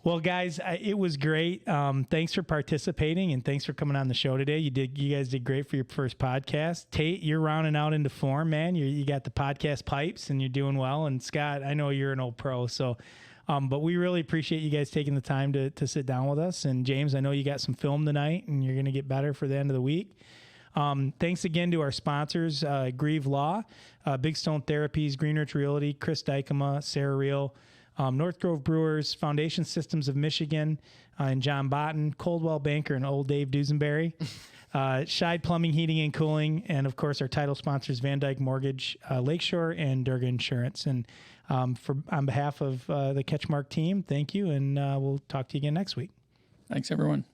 well, guys, it was great. Thanks for participating and thanks for coming on the show today. You guys did great for your first podcast. Tate, you're rounding out into form, man. You got the podcast pipes and you're doing well. And Scott, I know you're an old pro. So, but we really appreciate you guys taking the time to sit down with us. And James, I know you got some film tonight and you're going to get better for the end of the week. Thanks again to our sponsors, Grieve Law, Big Stone Therapies, Greenrich Realty, Chris Dykema, Sarah Reel, North Grove Brewers, Foundation Systems of Michigan, and John Botten, Coldwell Banker, and Old Dave Duesenberry, Scheid Plumbing, Heating, and Cooling, and of course our title sponsors, Van Dyke Mortgage, Lakeshore, and Durga Insurance. And on behalf of the CatchMark team, thank you, and we'll talk to you again next week. Thanks, everyone.